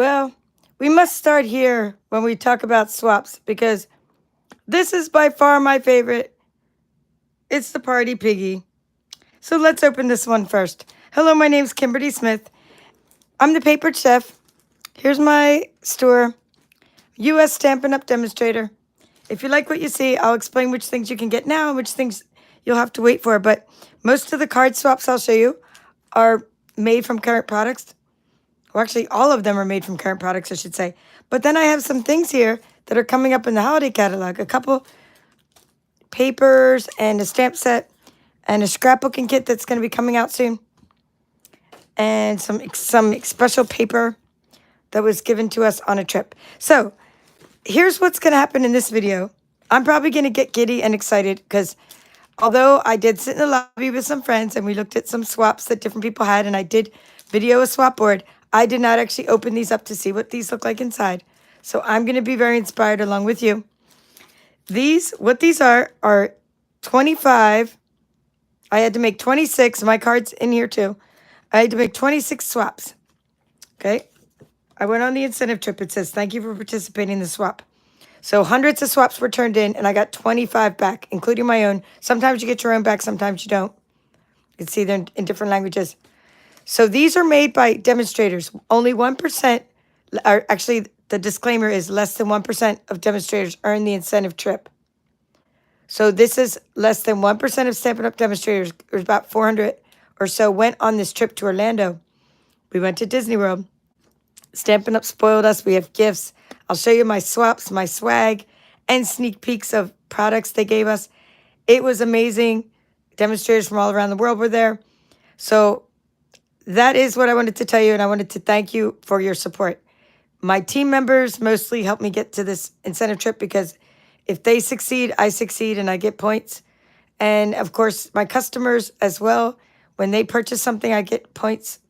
Well, we must start here when we talk about swaps because this is by far my favorite. It's the Party Piggy. So let's open this one first. Hello, my name's Kimberly Smith. I'm the papered chef. Here's my store, US Stampin' Up! Demonstrator. If you like what you see, I'll explain which things you can get now and which things you'll have to wait for. But most of the card swaps I'll show you are made from current products. Well, actually, all of them are made from current products, I should say. But then I have some things here that are coming up in the holiday catalog. A couple papers and a stamp set and a scrapbooking kit that's going to be coming out soon. And some special paper that was given to us on a trip. So here's what's going to happen in this video. I'm probably going to get giddy and excited because although I did sit in the lobby with some friends and we looked at some swaps that different people had and I did video a swap board, I did not actually open these up to see what these look like inside. So I'm going to be very inspired along with you. What these are 25. I had to make 26. My card's in here too. I had to make 26 swaps. Okay. I went on the incentive trip. It says, thank you for participating in the swap. So hundreds of swaps were turned in and I got 25 back, including my own. Sometimes you get your own back, sometimes you don't. You can see they're in different languages. So these are made by demonstrators. Only 1%, or actually the disclaimer is less than 1% of demonstrators earn the incentive trip. So this is less than 1% of Stampin' Up! Demonstrators, or about 400 or so, went on this trip to Orlando. We went to Disney World. Stampin' Up! Spoiled us. We have gifts. I'll show you my swaps, my swag, and sneak peeks of products they gave us. It was amazing. Demonstrators from all around the world were there. So that is what I wanted to tell you, and I wanted to thank you for your support. My team members mostly helped me get to this incentive trip because if they succeed, I succeed, and I get points. And, of course, my customers as well. When they purchase something, I get points.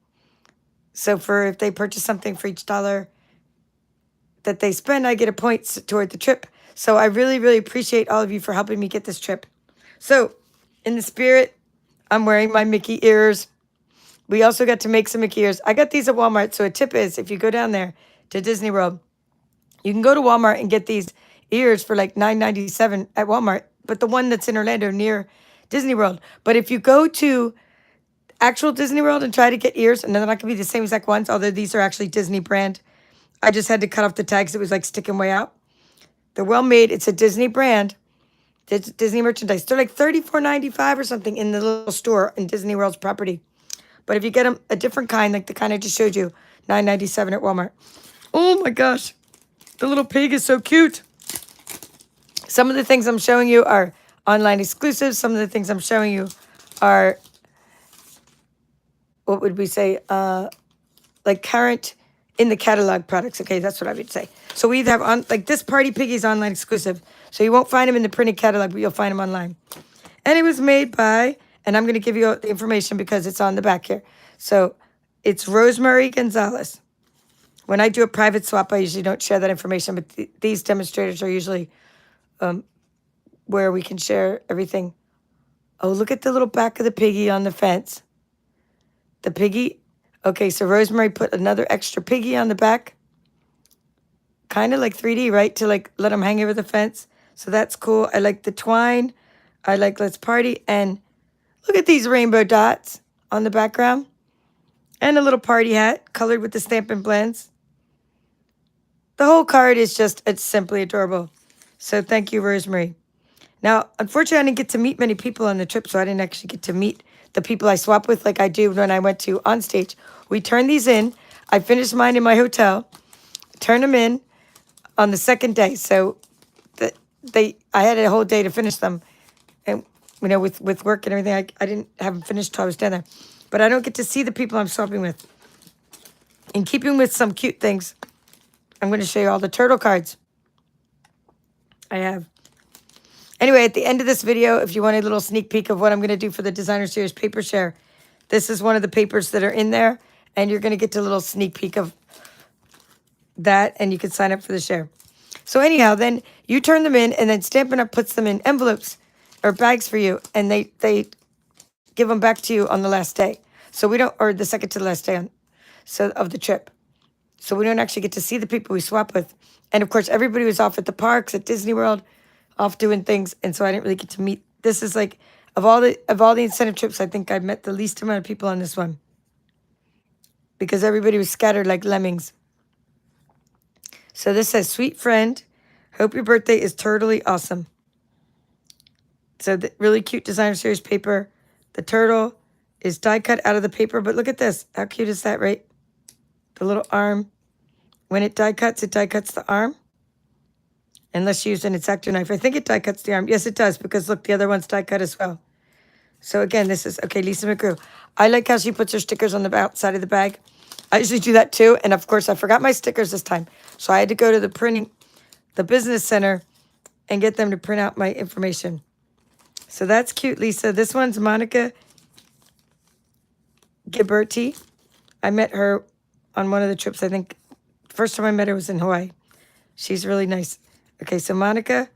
So if they purchase something for each dollar that they spend, I get a point toward the trip. So I really, really appreciate all of you for helping me get this trip. So in the spirit, I'm wearing my Mickey ears. We also got to make some Mickey ears. I got these at Walmart. So a tip is if you go down there to Disney World, you can go to Walmart and get these ears for like $9.97 at Walmart. But the one that's in Orlando near Disney World. But if you go to actual Disney World and try to get ears, and they're not going to be the same exact ones, although these are actually Disney brand. I just had to cut off the tags. It was like sticking way out. They're well made. It's a Disney brand. It's Disney merchandise. They're like $34.95 or something in the little store in Disney World's property. But if you get them a different kind, like the kind I just showed you, $9.97 at Walmart. Oh my gosh. The little pig is so cute. Some of the things I'm showing you are online exclusives. Some of the things I'm showing you are, what would we say, like current in the catalog products. Okay, that's what I would say. So we either have, like this Party Piggy's online exclusive. So you won't find them in the printed catalog, but you'll find them online. And it was made by, and I'm going to give you the information because it's on the back here. So it's Rosemary Gonzalez. When I do a private swap, I usually don't share that information, but these demonstrators are usually where we can share everything. Oh, look at the little back of the piggy on the fence. The piggy. Okay, so Rosemary put another extra piggy on the back. Kind of like 3D, right? To like let them hang over the fence. So that's cool. I like the twine. I like Let's Party. And look at these rainbow dots on the background. And a little party hat colored with the Stampin' blends. The whole card is just, it's simply adorable. So thank you, Rosemary. Now, unfortunately, I didn't get to meet many people on the trip, so I didn't actually get to meet the people I swap with like I do when I went to On Stage. We turned these in. I finished mine in my hotel, turned them in on the second day. So I had a whole day to finish them. And, you know, with work and everything, I didn't have them finished till I was down there. But I don't get to see the people I'm swapping with. In keeping with some cute things, I'm going to show you all the turtle cards I have. Anyway, at the end of this video, if you want a little sneak peek of what I'm going to do for the Designer Series Paper Share, this is one of the papers that are in there, and you're going to get a little sneak peek of that, and you can sign up for the share. So anyhow, then you turn them in, and then Stampin' Up! Puts them in envelopes or bags for you, and they give them back to you on the last day. So we don't, or the second to the last day of the trip. So we don't actually get to see the people we swap with. And of course, everybody was off at the parks, at Disney World, off doing things. And so I didn't really get to meet. This is like, of all the incentive trips, I think I met the least amount of people on this one. Because everybody was scattered like lemmings. So this says, sweet friend, hope your birthday is totally awesome. So the really cute designer series paper. The turtle is die cut out of the paper, but look at this. How cute is that, right? The little arm. When it die cuts the arm. Unless you use an X-Acto knife. I think it die cuts the arm. Yes, it does, because look, the other one's die cut as well. So again, this is, okay, Lisa McGrew. I like how she puts her stickers on the outside of the bag. I usually do that too, and of course, I forgot my stickers this time. So I had to go to the business center, and get them to print out my information. So that's cute, Lisa. This one's Monica Ghiberti. I met her on one of the trips. I think first time I met her was in Hawaii. She's really nice. Okay, so Monica,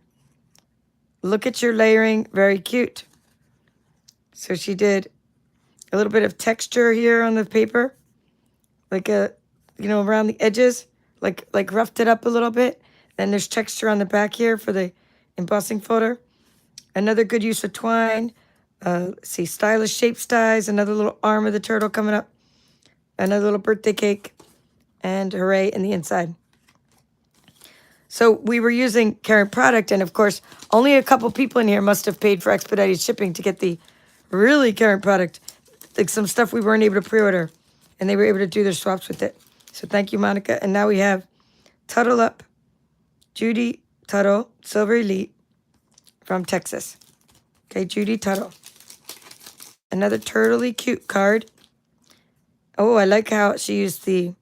look at your layering. Very cute. So she did a little bit of texture here on the paper, like around the edges, like roughed it up a little bit. Then there's texture on the back here for the embossing folder. Another good use of twine. See, stylish shaped dies. Another little arm of the turtle coming up. Another little birthday cake. And hooray in the inside. So we were using current product. And of course, only a couple people in here must have paid for expedited shipping to get the really current product. Like some stuff we weren't able to pre-order. And they were able to do their swaps with it. So thank you, Monica. And now we have Tuttle Up, Judy Tuttle, Silver Elite from Texas. Okay, Judy Tuttle. Another turtly cute card. Oh, I like how she used the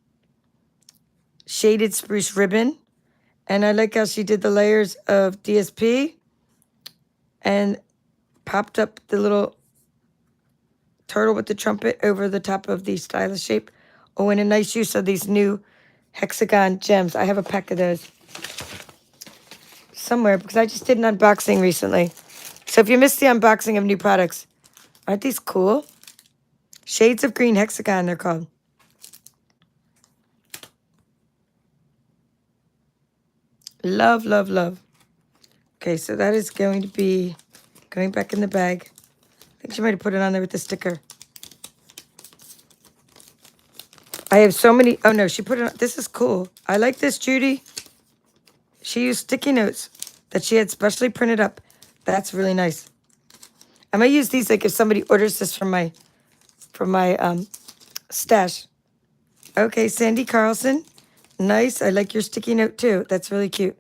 shaded spruce ribbon. And I like how she did the layers of DSP and popped up the little turtle with the trumpet over the top of the stylish shape. Oh, and a nice use of these new hexagon gems. I have a pack of those somewhere because I just did an unboxing recently. So if you missed the unboxing of new products, aren't these cool? Shades of Green Hexagon, they're called. Love, love, love. Okay, so that is going to be going back in the bag. I think she might have put it on there with the sticker. I have so many. Oh, no, she put it on. This is cool. I like this, Judy. She used sticky notes that she had specially printed up. That's really nice. I might use these like if somebody orders this from my stash. Okay, Sandy Carlson. Nice. I like your sticky note too. That's really cute.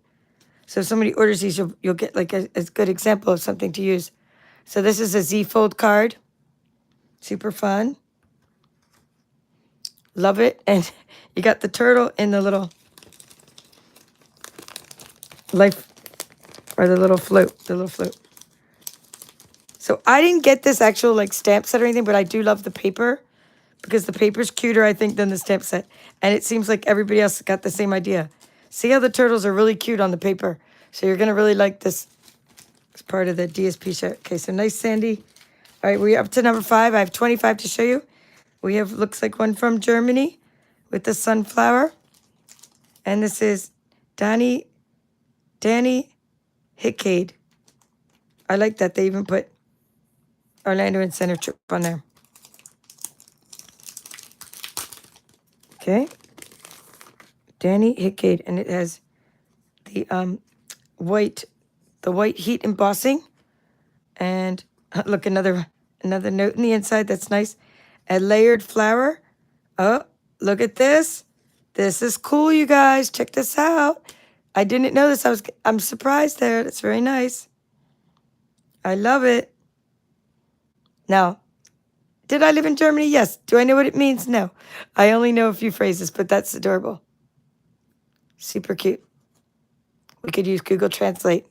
So if somebody orders these, you'll get like a good example of something to use. So this is a Z-fold card. Super fun. Love it. And you got the turtle in the little life, or the little float, So I didn't get this actual like stamp set or anything, but I do love the paper because the paper's cuter, I think, than the stamp set. And it seems like everybody else got the same idea. See how the turtles are really cute on the paper. So you're going to really like this as part of the DSP shirt. Okay, so nice, Sandy. All right, we're up to number 5. I have 25 to show you. We have, looks like one from Germany with the sunflower. And this is Danny Hickade. I like that. They even put Orlando and Center Trip on there. Okay. Danny Hickade. And it has the white heat embossing. And look, another note in the inside. That's nice. A layered flower. Oh, look at this. This is cool, you guys. Check this out. I didn't know this. I'm surprised there. That's very nice. I love it. Now, did I live in Germany? Yes. Do I know what it means? No. I only know a few phrases, but that's adorable. Super cute. We could use Google Translate.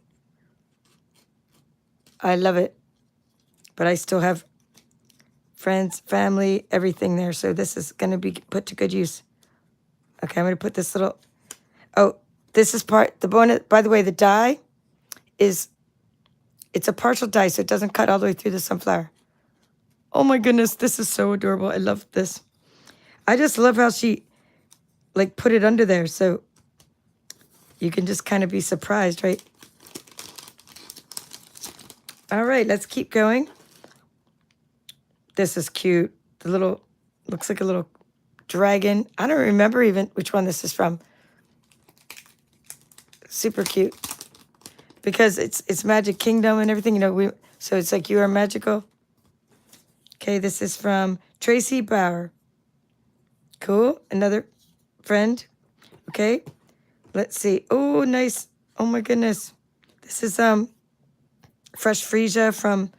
I love it. But I still have friends, family, everything there. So this is going to be put to good use. Okay, I'm going to put this little... Oh, this is the bonus. By the way, the die is... It's a partial die, so it doesn't cut all the way through the sunflower. Oh my goodness, this is so adorable. I love this. I just love how she like put it under there so you can just kind of be surprised, right? All right, let's keep going. This is cute. The little, looks like a little dragon. I don't remember even which one this is from. Super cute. Because it's Magic Kingdom and everything, so it's like you are magical. Okay, this is from Tracy Bauer. Cool. Another friend. Okay. Let's see. Oh, nice. Oh my goodness. This is fresh freesia from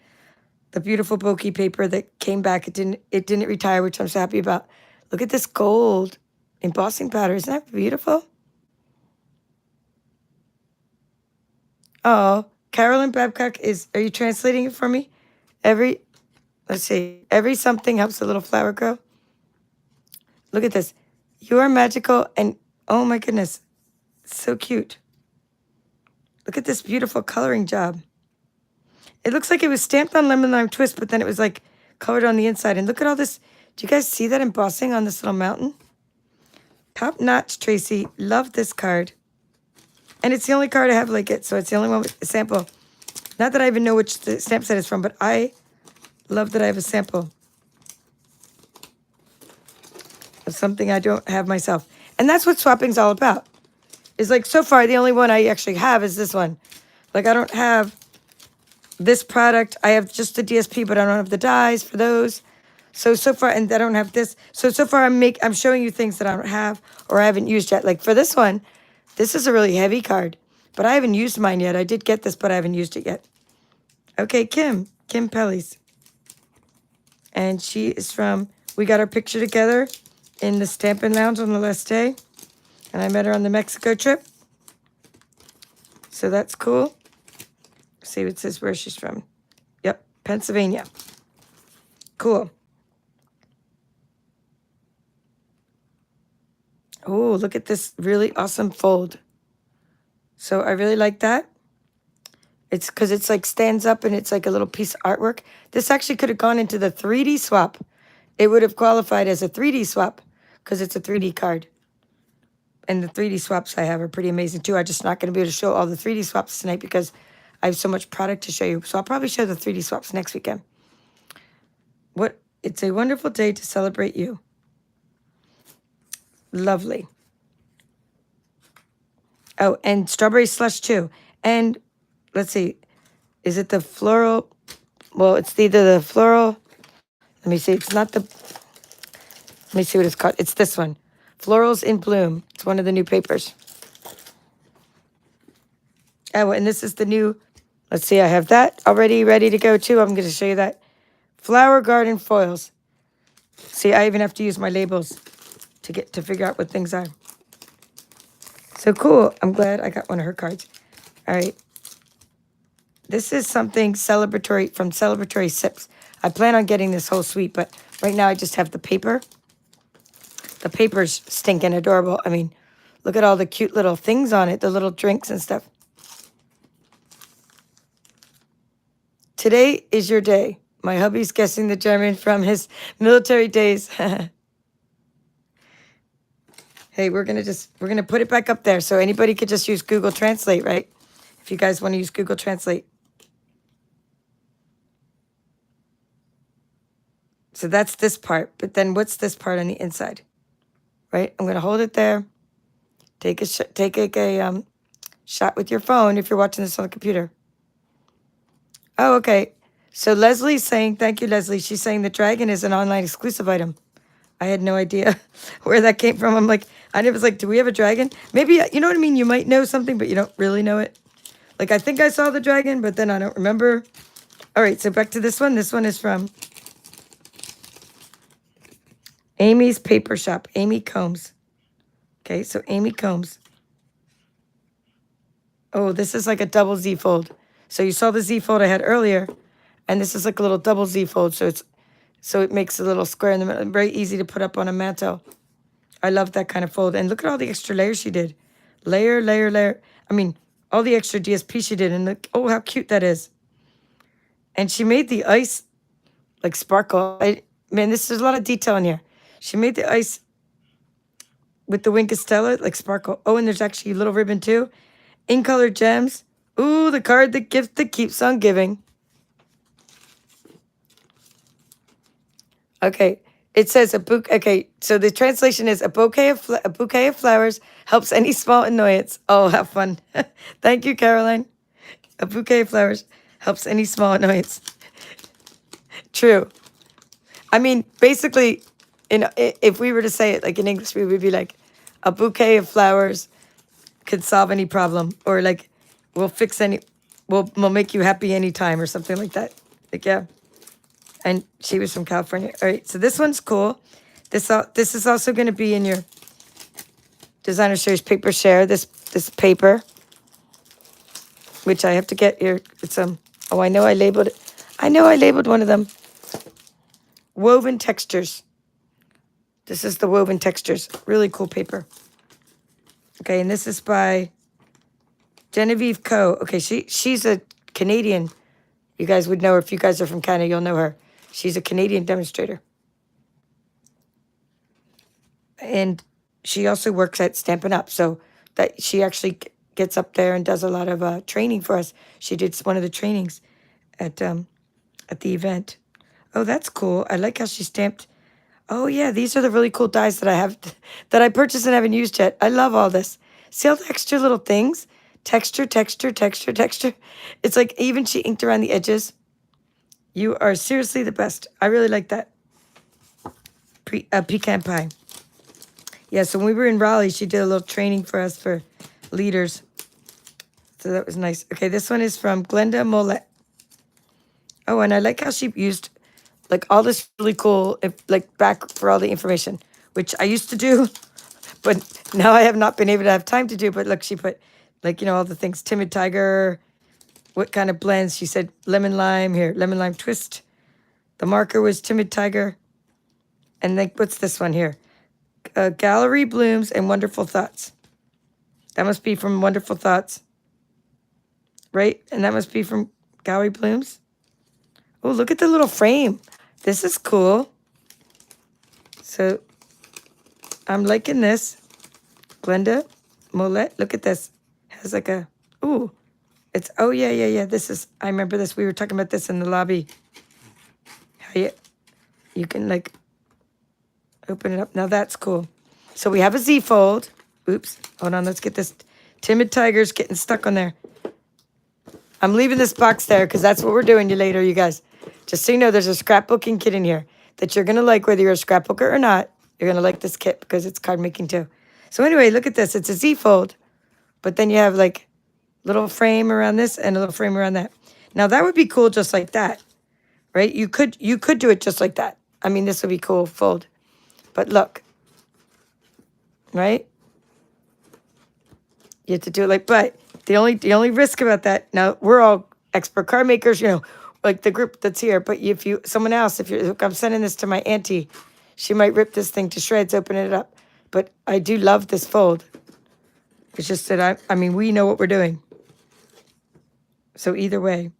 the beautiful Boki paper that came back. It didn't retire, which I'm so happy about. Look at this gold embossing powder. Isn't that beautiful? Oh, Carolyn Babcock are you translating it for me? Let's see. Every something helps a little flower grow. Look at this. You are magical and oh my goodness. So cute. Look at this beautiful coloring job. It looks like it was stamped on lemon lime twist, but then it was like colored on the inside. And look at all this. Do you guys see that embossing on this little mountain? Top notch, Tracy. Love this card. And it's the only card I have like it, so it's the only one with a sample. Not that I even know which the stamp set is from, but I love that I have a sample of something I don't have myself. And that's what swapping's all about. Is like, so far, the only one I actually have is this one. Like, I don't have this product. I have just the DSP, but I don't have the dies for those. So far, and I don't have this. So far, I'm showing you things that I don't have or I haven't used yet. Like, for this one, this is a really heavy card, but I haven't used mine yet. I did get this, but I haven't used it yet. Okay, Kim Pellies. And she is we got our picture together in the Stampin' Lounge on the last day. And I met her on the Mexico trip. So that's cool. See what it says where she's from. Yep, Pennsylvania. Cool. Oh, look at this really awesome fold. So I really like that. It's because it's like stands up and it's like a little piece of artwork. This actually could have gone into the 3D swap. It would have qualified as a 3D swap because it's a 3D card. And the 3D swaps I have are pretty amazing too. I'm just not going to be able to show all the 3D swaps tonight because I have so much product to show you. So I'll probably show the 3D swaps next weekend. It's a wonderful day to celebrate you. Lovely. Oh, and strawberry slush too. And let's see, is it the floral? Well, it's either the floral. Let me see. It's not the. Let me see what it's called. It's this one. Florals in Bloom. It's one of the new papers. Oh, and this is the new. Let's see. I have that already ready to go too. I'm going to show you that. Flower Garden Foils. See, I even have to use my labels to figure out what things are. So cool. I'm glad I got one of her cards. All right. This is something celebratory from Celebratory Sips. I plan on getting this whole suite, but right now I just have the paper. The paper's stinking adorable. I mean, look at all the cute little things on it, the little drinks and stuff. Today is your day. My hubby's guessing the German from his military days. Hey, we're gonna put it back up there so anybody could just use Google Translate, right? If you guys want to use Google Translate. So that's this part, but then what's this part on the inside? Right? I'm gonna hold it there. Take a shot with your phone if you're watching this on the computer. Oh, okay. So Leslie's saying, thank you, Leslie. She's saying the dragon is an online exclusive item. I had no idea where that came from. I'm like, I was like, do we have a dragon? Maybe, you know what I mean? You might know something, but you don't really know it. Like, I think I saw the dragon, but then I don't remember. All right, so back to this one. This one is from Amy's Paper Shop, Amy Combs. Okay, so Amy Combs. Oh, this is like a double Z fold. So you saw the Z fold I had earlier, and this is like a little double Z fold. So it makes a little square in the middle. Very easy to put up on a mantle. I love that kind of fold. And look at all the extra layers she did. Layer, layer, layer. I mean, all the extra DSP she did. And look, oh, how cute that is. And she made the ice like sparkle. Man, there's a lot of detail in here. She made the ice with the Wink of Stella, like sparkle. Oh, and there's actually a little ribbon too. In color gems. Ooh, the card, the gift that keeps on giving. Okay, it says a bouquet. Okay, so the translation is a bouquet of flowers helps any small annoyance. Oh, have fun. Thank you, Caroline. A bouquet of flowers helps any small annoyance. True. I mean, basically, if we were to say it like in English, we would be like, a bouquet of flowers could solve any problem, or like, we'll make you happy anytime, or something like that. Like, yeah. And she was from California. All right, so this one's cool. This is also going to be in your Designer Series paper share. This paper, which I have to get here. It's Oh, I know I labeled it. I know I labeled one of them. Woven textures. This is the woven textures. Really cool paper. Okay, and this is by Genevieve Coe. Okay, she's a Canadian. You guys would know her. If you guys are from Canada, you'll know her. She's a Canadian demonstrator. And she also works at Stampin' Up. So that she actually gets up there and does a lot of training for us. She did one of the trainings at the event. Oh, that's cool. I like how she stamped. Oh, yeah, these are the really cool dies that I have, that I purchased and haven't used yet. I love all this. See all the extra little things? Texture, texture, texture, texture. It's like even she inked around the edges. You are seriously the best. I really like that. Pecan pie. Yeah, so when we were in Raleigh, she did a little training for us for leaders. So that was nice. Okay, this one is from Glenda Mollett. Oh, and I like how she used like all this really cool, like back for all the information, which I used to do, but now I have not been able to have time to do. But look, she put like, you know, all the things, Timid Tiger, what kind of blends. She said lemon lime here, lemon lime twist. The marker was Timid Tiger. And then what's this one here? Gallery Blooms and Wonderful Thoughts. That must be from Wonderful Thoughts, right? And that must be from Gallery Blooms. Oh, look at the little frame. This is cool. So I'm liking this. Glenda Mollett, look at this. Has like a, ooh, it's, oh yeah. This is, I remember this. We were talking about this in the lobby. How you can like open it up. Now that's cool. So we have a Z fold. Oops, hold on, let's get this. Timid Tiger's getting stuck on there. I'm leaving this box there because that's what we're doing later, you guys. Just so you know, there's a scrapbooking kit in here that you're going to like, whether you're a scrapbooker or not. You're going to like this kit because it's card making too. So anyway, look at this. It's a Z fold, but then you have like little frame around this and a little frame around that. Now that would be cool just like that, right? You could do it just like that. I mean, this would be cool fold. But look, right? You have to do it like, but the only risk about that, now we're all expert card makers, you know, like the group that's here, but if I'm sending this to my auntie, she might rip this thing to shreds, open it up. But I do love this fold. It's just that I mean, we know what we're doing. So either way,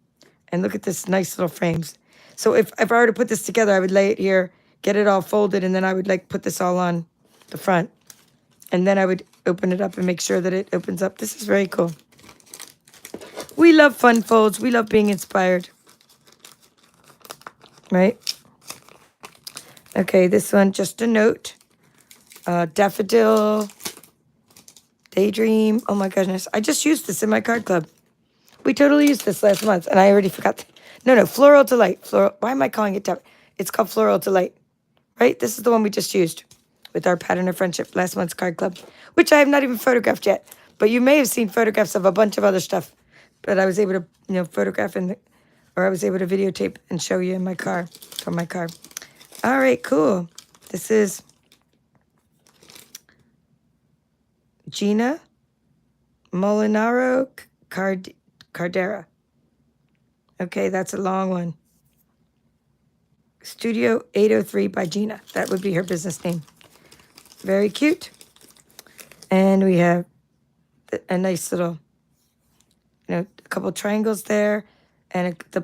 and look at this nice little frames. So if I were to put this together, I would lay it here, get it all folded, and then I would like put this all on the front. And then I would open it up and make sure that it opens up. This is very cool. We love fun folds. We love being inspired. Right? Okay, this one, just a note. Daffodil, Daydream. Oh my goodness. I just used this in my card club. We totally used this last month, and I already forgot. No, Floral Delight. Why am I calling it Daffodil? It's called Floral Delight. Right? This is the one we just used with our Pattern of Friendship last month's card club, which I have not even photographed yet. But you may have seen photographs of a bunch of other stuff. But I was able to, you know, photograph or I was able to videotape and show you in my car, from my car. All right, cool. This is Gina Molinaro Cardera. Okay, that's a long one. Studio 803 by Gina. That would be her business name. Very cute. And we have a nice little, you know, a couple triangles there, and the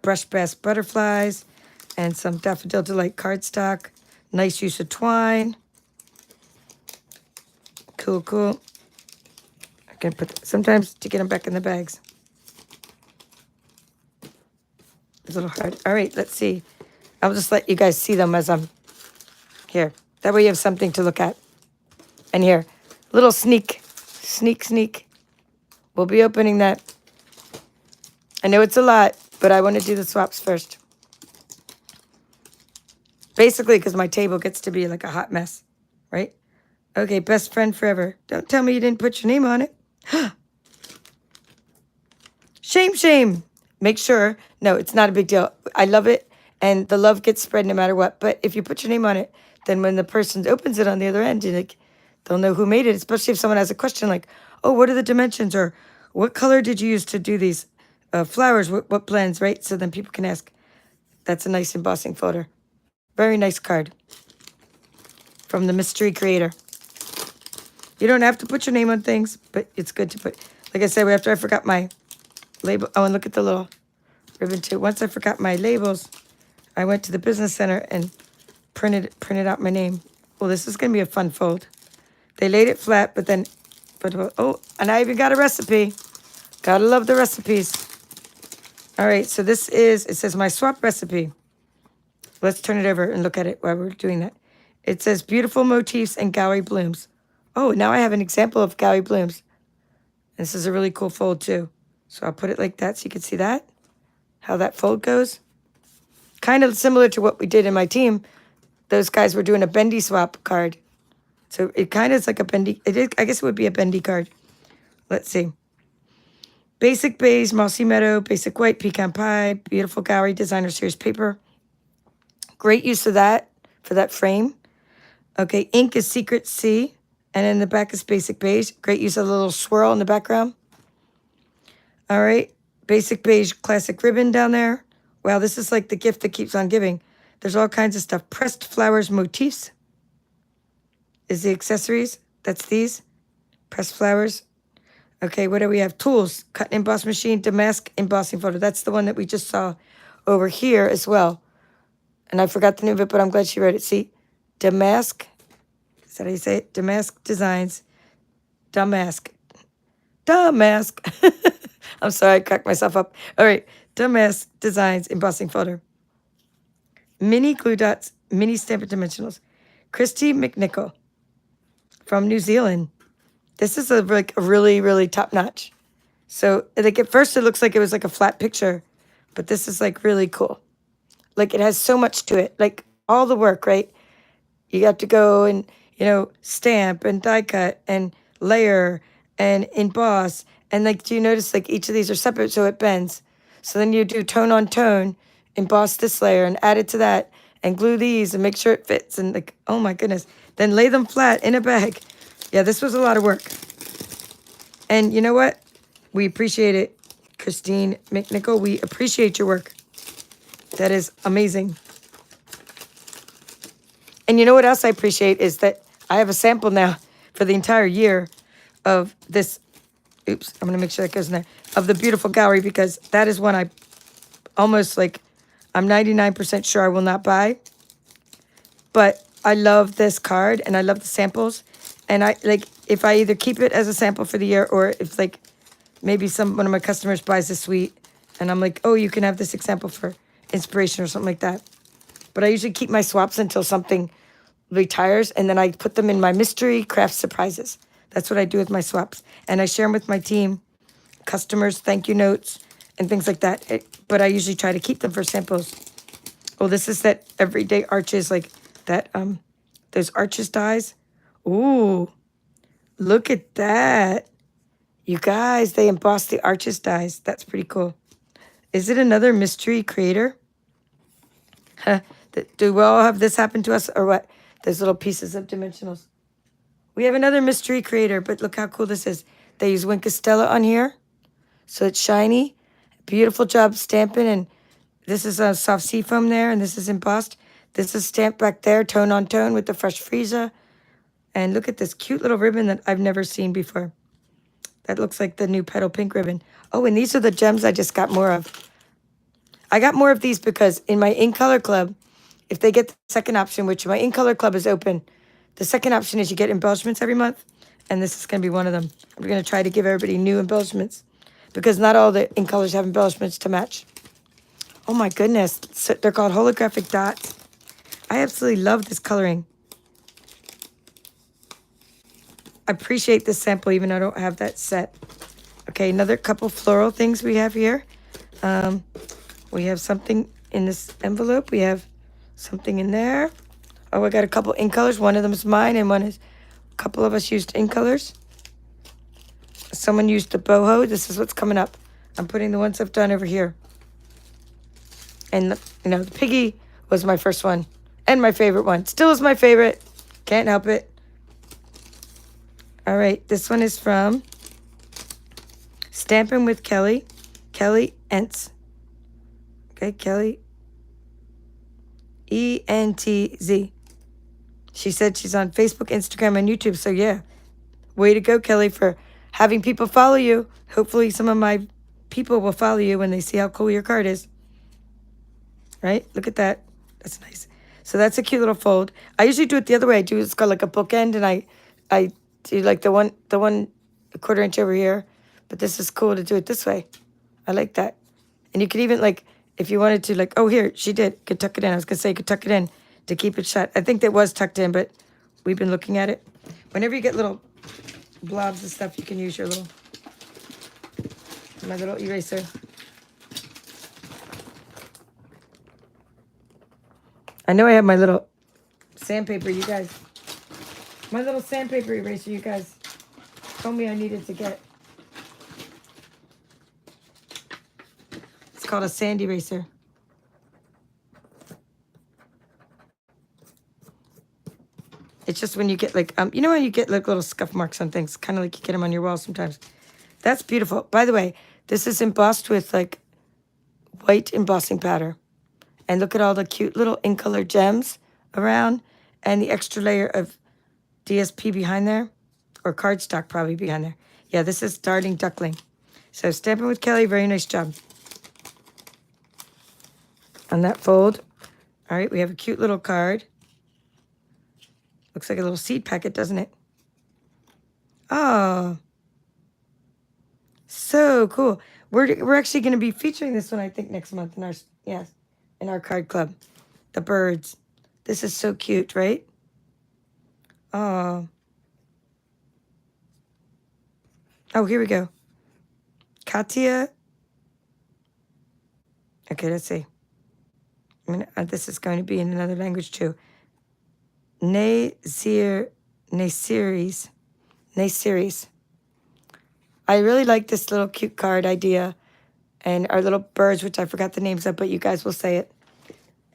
Brush Bass butterflies, and some Daffodil Delight cardstock. Nice use of twine. Cool, cool. I can put, sometimes to get them back in the bags. It's a little hard. All right, let's see. I'll just let you guys see them as I'm here. That way you have something to look at. And here, little sneak. We'll be opening that. I know it's a lot, but I want to do the swaps first. Basically, because my table gets to be like a hot mess, right? Okay, best friend forever. Don't tell me you didn't put your name on it. Shame. Make sure. No, it's not a big deal. I love it, and the love gets spread no matter what. But if you put your name on it, then when the person opens it on the other end, they'll know who made it, especially if someone has a question like, oh, what are the dimensions? Or what color did you use to do these flowers? What blends, right? So then people can ask. That's a nice embossing folder. Very nice card from the mystery creator. You don't have to put your name on things, but it's good to put. Like I said, after I forgot my label. Oh, and look at the little ribbon too. Once I forgot my labels, I went to the business center and printed out my name. Well, this is going to be a fun fold. They laid it flat, but oh, and I even got a recipe. Gotta love the recipes. All right, so it says my swap recipe. Let's turn it over and look at it while we're doing that. It says beautiful motifs and gallery blooms. Oh, now I have an example of gallery blooms. This is a really cool fold too. So I'll put it like that so you can see that, how that fold goes. Kind of similar to what we did in my team. Those guys were doing a bendy swap card. So it kind of is like a bendy, I guess it would be a bendy card. Let's see. Basic beige, mossy meadow, basic white, pecan pie, beautiful gallery designer series paper. Great use of that for that frame. Okay, ink is Secret C, and in the back is basic beige. Great use of the little swirl in the background. All right, basic beige classic ribbon down there. Wow, this is like the gift that keeps on giving. There's all kinds of stuff. Pressed flowers motifs is the accessories. That's these. Pressed flowers. Okay, what do we have? Tools, cut and emboss machine, damask embossing folder. That's the one that we just saw over here as well. And I forgot the name of it, but I'm glad she wrote it. See, damask. Is that how you say it? Damask Designs. Damask. I'm sorry, I cracked myself up. All right, Damask Designs embossing folder. Mini glue dots, mini Stampin' dimensionals. Christy McNichol from New Zealand. This is a really, really top notch. So like at first it looks like it was like a flat picture, but this is like really cool. Like it has so much to it, like all the work, right? You have to go and, stamp and die cut and layer and emboss. And like, do you notice like each of these are separate so it bends? So then you do tone on tone, emboss this layer and add it to that and glue these and make sure it fits. And like, oh my goodness. Then lay them flat in a bag. Yeah, this was a lot of work. And you know what? We appreciate it. Christine McNichol, we appreciate your work. That is amazing. And you know what else I appreciate is that I have a sample now for the entire year of this. Oops, I'm going to make sure that goes in there. Of the beautiful gallery, because that is one I almost like, I'm 99% sure I will not buy. But I love this card and I love the samples. And I like, if I either keep it as a sample for the year or if like maybe one of my customers buys a suite and I'm like, oh, you can have this example for inspiration or something like that. But I usually keep my swaps until something retires and then I put them in my mystery craft surprises. That's what I do with my swaps. And I share them with my team, customers, thank you notes, and things like that. But I usually try to keep them for samples. Oh, this is that everyday arches, like that, those arches dies. Ooh, look at that. You guys, they embossed the arches dies. That's pretty cool. Is it another mystery creator? Huh. Do we all have this happen to us or what? There's little pieces of dimensionals. We have another mystery creator, but look how cool this is. They use Wink Stella on here. So it's shiny. Beautiful job stamping. And this is a soft seafoam there, and this is embossed. This is stamped back there, tone on tone with the fresh Frieza. And look at this cute little ribbon that I've never seen before. That looks like the new petal pink ribbon. Oh, and these are the gems I just got more of. I got more of these because in my In Color Club, if they get the second option, which my In Color Club is open, the second option is you get embellishments every month. And this is going to be one of them. We're going to try to give everybody new embellishments because not all the ink colors have embellishments to match. Oh my goodness. So they're called holographic dots. I absolutely love this coloring. I appreciate this sample even though I don't have that set. Okay, another couple floral things we have here. We have something in this envelope. We have something in there. Oh, I got a couple ink colors. One of them is mine and one is a couple of us used ink colors. Someone used the boho. This is what's coming up. I'm putting the ones I've done over here. And, you know, the piggy was my first one and my favorite one. Still is my favorite. Can't help it. All right, this one is from Stampin' with Kelly. Kelly Entz. Okay, Kelly. E-N-T-Z. She said she's on Facebook, Instagram, and YouTube. So, yeah, way to go, Kelly, for having people follow you. Hopefully some of my people will follow you when they see how cool your card is. Right? Look at that. That's nice. So that's a cute little fold. I usually do it the other way. I do it's got like a bookend, and I do like the one a quarter inch over here. But this is cool to do it this way. I like that. And you could even like, if you wanted to like, oh, here, she did. Could tuck it in. I was going to say you could tuck it in to keep it shut. I think that was tucked in, but we've been looking at it. Whenever you get little blobs and stuff, you can use your little, my little eraser. I know I have my little sandpaper, you guys. My little sandpaper eraser, you guys told me I needed to get. It's called a sand eraser. It's just when you get like, you know when you get like little scuff marks on things, kind of like you get them on your wall sometimes. That's beautiful. By the way, this is embossed with like white embossing powder. And look at all the cute little ink color gems around and the extra layer of DSP behind there, or cardstock probably behind there. Yeah, this is Darting Duckling. So Stampin' with Kelly, very nice job on that fold. All right, we have a cute little card. Looks like a little seed packet, doesn't it? Oh, so cool. We're actually going to be featuring this one, I think, next month in our, yes, in our card club. The birds. This is so cute, right? Oh. Oh, here we go. Katia. Okay, let's see. This is going to be in another language too. Nasiris. I really like this little cute card idea and our little birds, which I forgot the names of, but you guys will say it.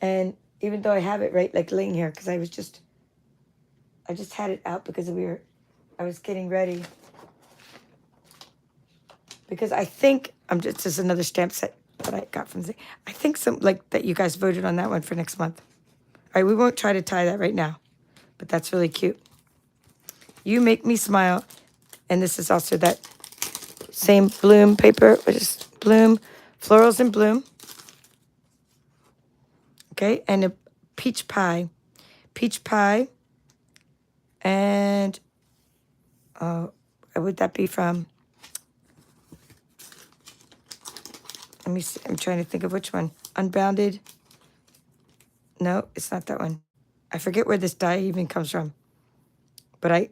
And even though I have it right, like laying here, because I just had it out because I was getting ready. Because I think, this is another stamp set that I got from I think some, like, that you guys voted on that one for next month. All right, we won't try to tie that right now, but that's really cute. You Make Me Smile. And this is also that same bloom paper, which is bloom, florals in bloom. Okay, and a peach pie. Peach pie. And would that be from? Let me see. I'm trying to think of which one. Unbounded. No, it's not that one. I forget where this die even comes from. But I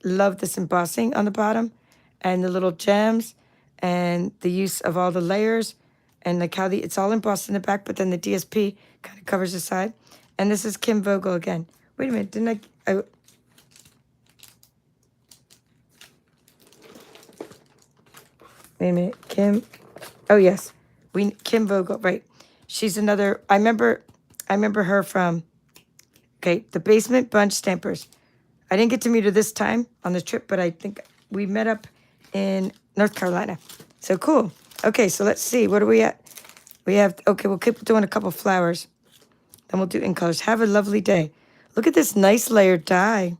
love this embossing on the bottom and the little gems and the use of all the layers and like how it's all embossed in the back, but then the DSP kind of covers the side. And this is Kim Vogel again. Wait a minute, didn't I wait a minute, Kim. Oh yes, Kim Vogel, right? She's another. I remember her from. Okay, the Basement Bunch Stampers. I didn't get to meet her this time on the trip, but I think we met up in North Carolina. So cool. Okay, so let's see. What are we at? We have. Okay, we'll keep doing a couple flowers. Then we'll do ink colors. Have a lovely day. Look at this nice layered die.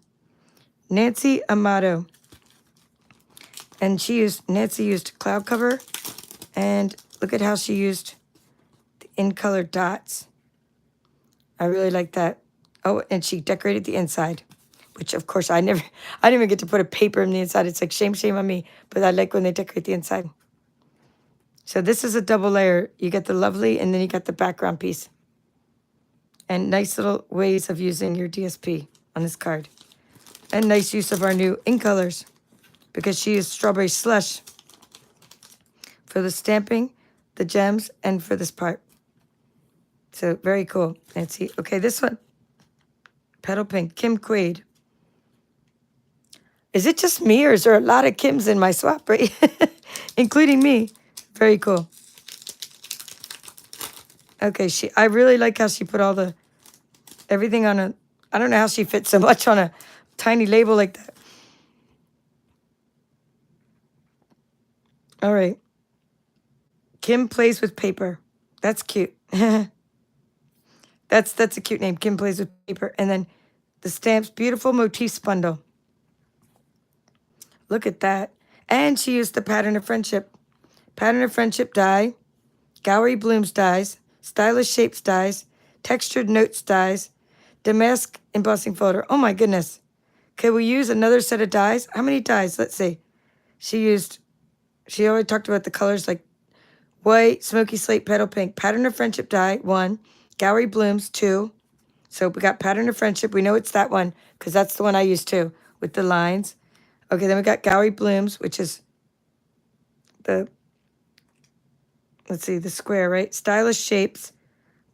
Nancy Amato. And Nancy used cloud cover. And look at how she used the in-color dots. I really like that. Oh, and she decorated the inside. which of course I didn't even get to put a paper in the inside. It's like shame on me, but I like when they decorate the inside. So this is a double layer. You get the lovely, and then you got the background piece. And nice little ways of using your DSP on this card. And nice use of our new ink colors, because she used Strawberry Slush for the stamping, the gems, and for this part. So very cool. Let's see. Okay, this one. Petal Pink, Kim Quaid. Is it just me, or is there a lot of Kims in my swap, right? Including me. Very cool. Okay, I really like how she put everything on I don't know how she fits so much on a tiny label like that. All right. Kim Plays with Paper. That's cute. That's a cute name. Kim Plays with Paper. And then the Stamps Beautiful Motifs bundle. Look at that. And she used the Pattern of Friendship. Pattern of Friendship die, Gallery Blooms dies, Stylish Shapes dies, Textured Notes dies, Damask Embossing Folder. Oh my goodness. Could we use another set of dies? How many dies? Let's see. She already talked about the colors like white, smoky slate, petal pink, Pattern of Friendship die, 1, Gallery Blooms, 2. So we got Pattern of Friendship. We know it's that one because that's the one I used too with the lines. Okay, then we got Gallery Blooms, which is the square, right? Stylish Shapes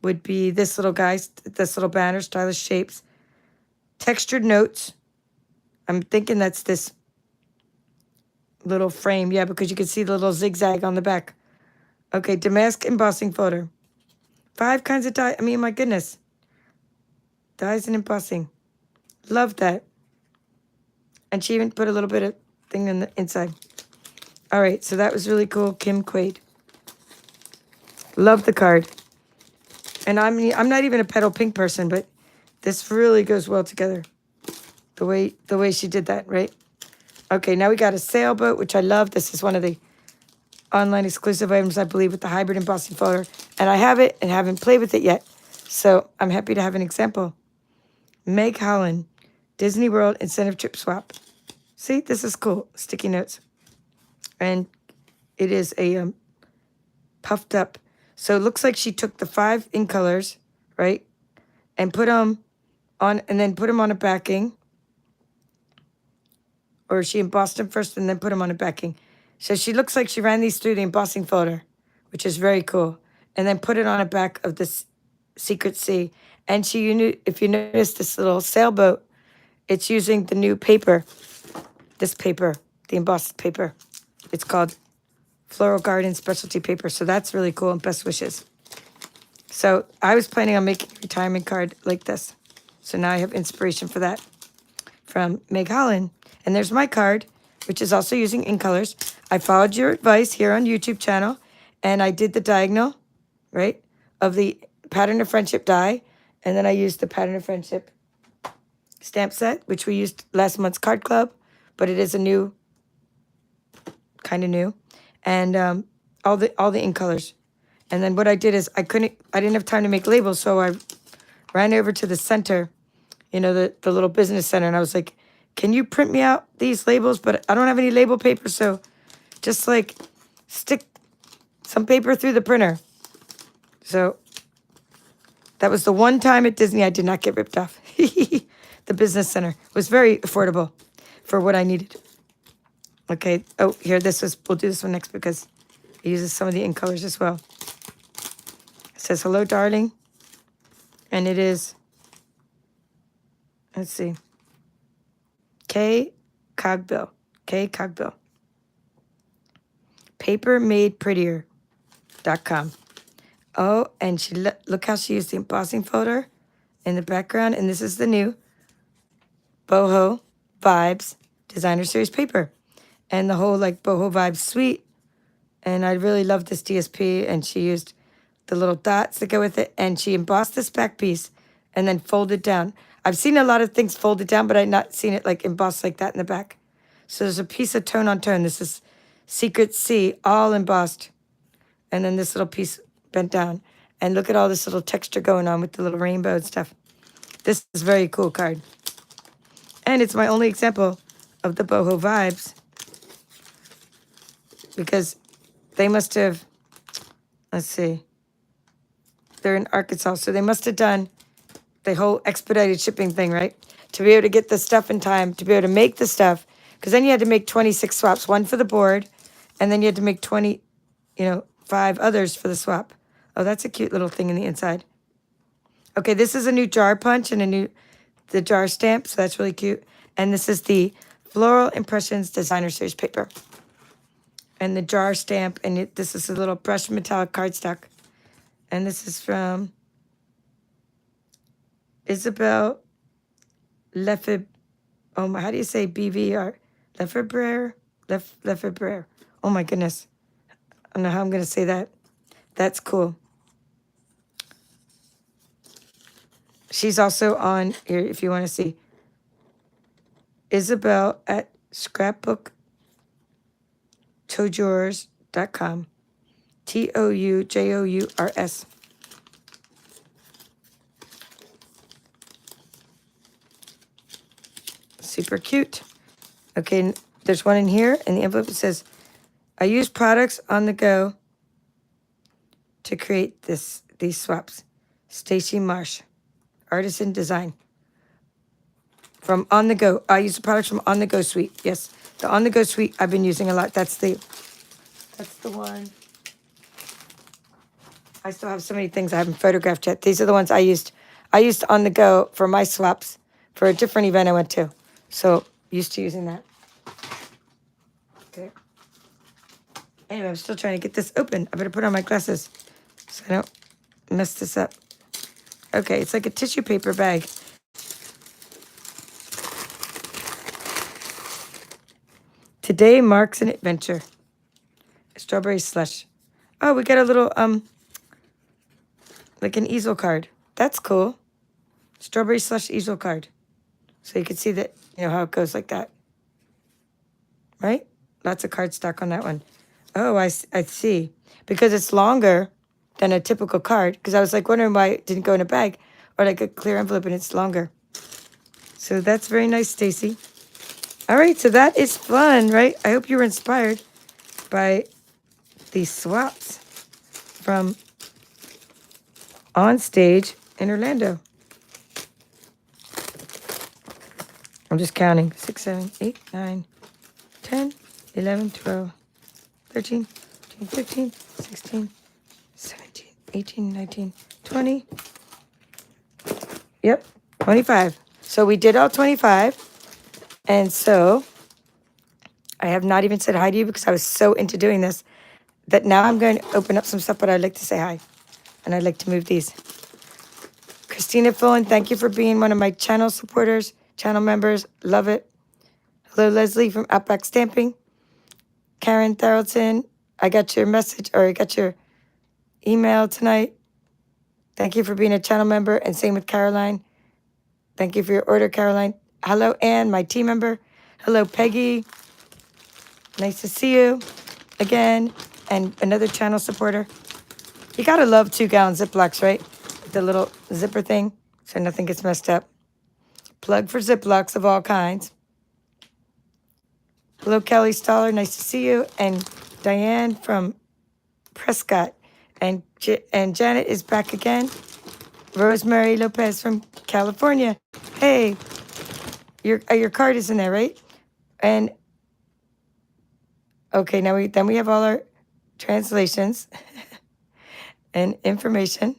would be this little guy, this little banner, Stylish Shapes. Textured Notes. I'm thinking that's this little frame. Yeah, because you can see the little zigzag on the back. Okay, Damask Embossing Folder. 5 kinds of die. I mean, my goodness. Dies and embossing. Love that. And she even put a little bit of thing in the inside. All right, so that was really cool. Kim Quaid. Love the card. And I'm not even a petal pink person, but this really goes well together. The way she did that, right? Okay, now we got a sailboat, which I love. This is one of the online exclusive items, I believe, with the hybrid embossing folder. And I have it and haven't played with it yet. So I'm happy to have an example. Meg Holland, Disney World Incentive Trip Swap. See, this is cool. Sticky notes. And it is a puffed up. So it looks like she took the 5 ink colors, right? And put them on, and then put them on a backing. Or she embossed them first and then put them on a backing. So she looks like she ran these through the embossing folder, which is very cool. And then put it on the back of this Secret Sea. And if you notice this little sailboat, it's using the new paper. This paper, the embossed paper. It's called Floral Garden Specialty Paper. So that's really cool, and best wishes. So I was planning on making a retirement card like this. So now I have inspiration for that from Meg Holland. And there's my card, which is also using ink colors. I followed your advice here on YouTube channel, and I did the diagonal, right, of the Pattern of Friendship die. And then I used the Pattern of Friendship stamp set, which we used last month's card club, but it is a new, kind of new. And all the ink colors. And then what I did is I didn't have time to make labels, so I ran over to the center, the little business center, and I was like, can you print me out these labels? But I don't have any label paper, so just like stick some paper through the printer. So that was the one time at Disney I did not get ripped off. The business center was very affordable for what I needed. Okay. Oh, here, we'll do this one next because it uses some of the ink colors as well. It says, hello, darling. And it is, let's see, K. Cogbill. Papermadeprettier.com. Oh, and look how she used the embossing folder in the background. And this is the new Boho Vibes Designer Series paper. And the whole Boho Vibes suite. And I really love this DSP. And she used the little dots that go with it. And she embossed this back piece and then folded down. I've seen a lot of things folded down, but I've not seen it embossed like that in the back. So there's a piece of tone on tone. This is Secret Sea, all embossed. And then this little piece bent down. And look at all this little texture going on with the little rainbow and stuff. This is a very cool card. And it's my only example of the boho vibes because they must have, let's see, they're in Arkansas, so they must have done the whole expedited shipping thing, right? To be able to get the stuff in time, to be able to make the stuff, because then you had to make 26 swaps, one for the board, and then you had to make 20, 5 others for the swap. Oh, that's a cute little thing in the inside. Okay, this is a new jar punch and the jar stamp, so that's really cute. And this is the Floral Impressions Designer Series paper. And the jar stamp, and this is a little brushed metallic cardstock. And this is from Isabel Lefebvre. Oh, how do you say BVR? Lefebvre? Lefebvre. Oh my goodness. I don't know how I'm going to say that. That's cool. She's also on here if you want to see. Isabel at scrapbooktojours.com. TOUJOURS. Super cute. Okay, there's one in here, and the envelope says, I use products on the go to create these swaps. Stacy Marsh, Artisan Design. From On The Go. I use the products from On The Go suite. Yes, the On The Go suite I've been using a lot. That's the one. I still have so many things I haven't photographed yet. These are the ones I used. I used On The Go for my swaps for a different event I went to. So, used to using that. Okay. Anyway, I'm still trying to get this open. I better put on my glasses so I don't mess this up. Okay, it's like a tissue paper bag. Today marks an adventure. Strawberry slush. Oh, we got a little, like an easel card. That's cool. Strawberry slush easel card. So you can see that, how it goes like that. Right? Lots of cardstock on that one. Oh, I see. Because it's longer than a typical card. Because I was like wondering why it didn't go in a bag or like a clear envelope and it's longer. So that's very nice, Stacy. All right, so that is fun, right? I hope you were inspired by these swaps from On Stage in Orlando. I'm just counting. 6, 7, 8, 9, 10, 11, 12, 13, 14, 15, 16, 17, 18, 19, 20. Yep, 25. So we did all 25. And so I have not even said hi to you because I was so into doing this that now I'm going to open up some stuff, but I'd like to say hi. And I'd like to move these. Christina Fullen, thank you for being one of my channel supporters, channel members. Love it. Hello, Leslie from Outback Stamping. Karen Tharaldson, I got your message, or I got your email tonight. Thank you for being a channel member, and same with Caroline. Thank you for your order, Caroline. Hello, Anne, my team member. Hello, Peggy. Nice to see you again. And another channel supporter. You gotta love 2-gallon Ziplocs, right? The little zipper thing, so nothing gets messed up. Plug for Ziplocs of all kinds. Hello, Kelly Stoller. Nice to see you. And Diane from Prescott. And Janet is back again. Rosemary Lopez from California. Hey, your card is in there, right? And okay, now we have all our translations and information.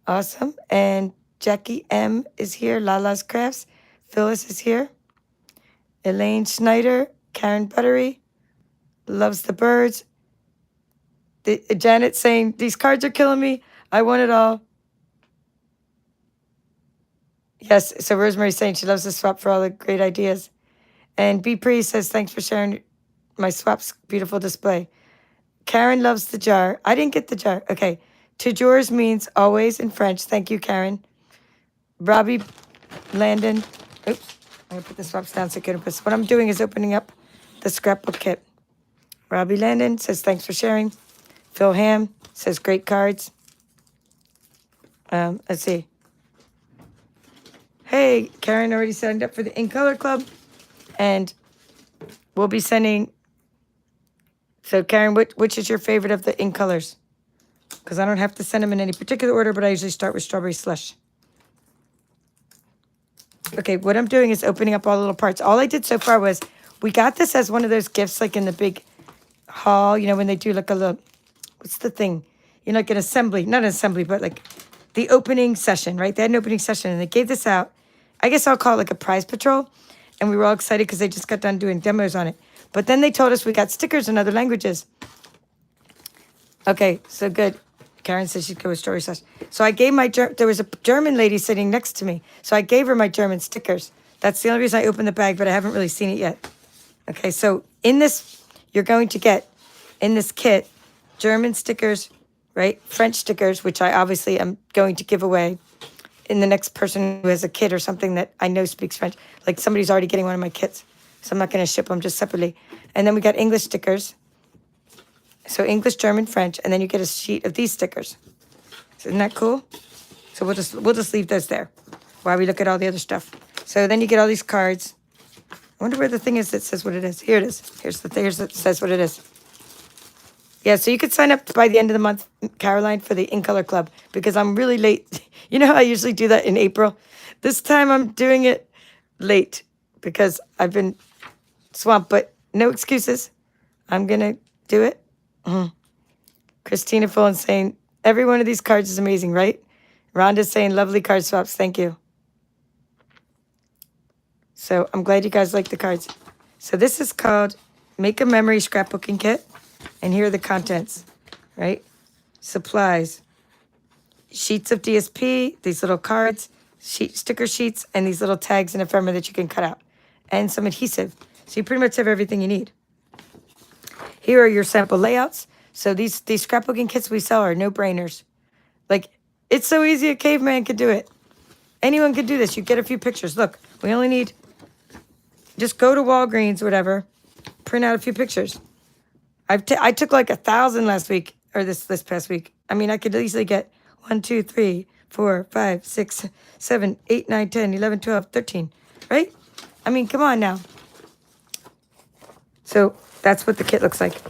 Awesome. And Jackie M is here. Lala's Crafts. Phyllis is here. Elaine Schneider. Karen Buttery. Loves the birds. Janet saying, these cards are killing me. I want it all. Yes, so Rosemary's saying she loves the swap for all the great ideas. And B. Pre says, thanks for sharing my swap's beautiful display. Karen loves the jar. I didn't get the jar. Okay. Toujours means always in French. Thank you, Karen. Robbie Landon. Oops. I'm going to put the swaps down so I can put. What I'm doing is opening up the scrapbook kit. Robbie Landon says, thanks for sharing. Phil Ham says, great cards. Let's see. hey, Karen already signed up for the In Color Club, and we'll be sending. So, Karen, which is your favorite of the In Colors? Because I don't have to send them in any particular order, but I usually start with Strawberry Slush. Okay, what I'm doing is opening up all the little parts. All I did so far was, we got this as one of those gifts, like in the big hall, you know, when they do like a little, what's the thing? You know, like an assembly, not an assembly, but like the opening session, right? They had an opening session and they gave this out. I guess I'll call it like a prize patrol. And we were all excited because they just got done doing demos on it. But then they told us we got stickers in other languages. Okay, so good. Karen said she'd go with Strawberry Slush. So I gave there was a German lady sitting next to me. So I gave her my German stickers. That's the only reason I opened the bag, but I haven't really seen it yet. Okay, so in this, you're going to get, in this kit, German stickers, right? French stickers, which I obviously am going to give away in the next person who has a kid or something that I know speaks French. Like somebody's already getting one of my kits. So I'm not going to ship them just separately. And then we got English stickers. So English, German, French, and then you get a sheet of these stickers. Isn't that cool? So we'll just leave those there while we look at all the other stuff. So then you get all these cards. I wonder where the thing is that says what it is. Here it is. Here's the thing that says what it is. Yeah, so you could sign up by the end of the month, Caroline, for the In Color Club, because I'm really late. You know how I usually do that in April? This time I'm doing it late because I've been swamped, but no excuses. I'm going to do it. Christina Fullen saying, every one of these cards is amazing, right? Rhonda's saying, lovely card swaps. Thank you. So I'm glad you guys like the cards. So this is called Make a Memory Scrapbooking Kit. And here are the contents, right? Supplies, sheets of DSP, these little cards, sticker sheets, and these little tags and ephemera that you can cut out, and some adhesive. So you pretty much have everything you need. Here are your sample layouts. So these scrapbooking kits we sell are no-brainers. Like, it's so easy a caveman could do it. Anyone could do this. You get a few pictures. Look, we only need, just go to Walgreens, whatever, print out a few pictures. I took like 1,000 last week, or this past week. I mean, I could easily get 1, 2, 3, 4, 5, 6, 7, 8, 9, 10, 11, 12, 13, right? I mean, come on now. So that's what the kit looks like.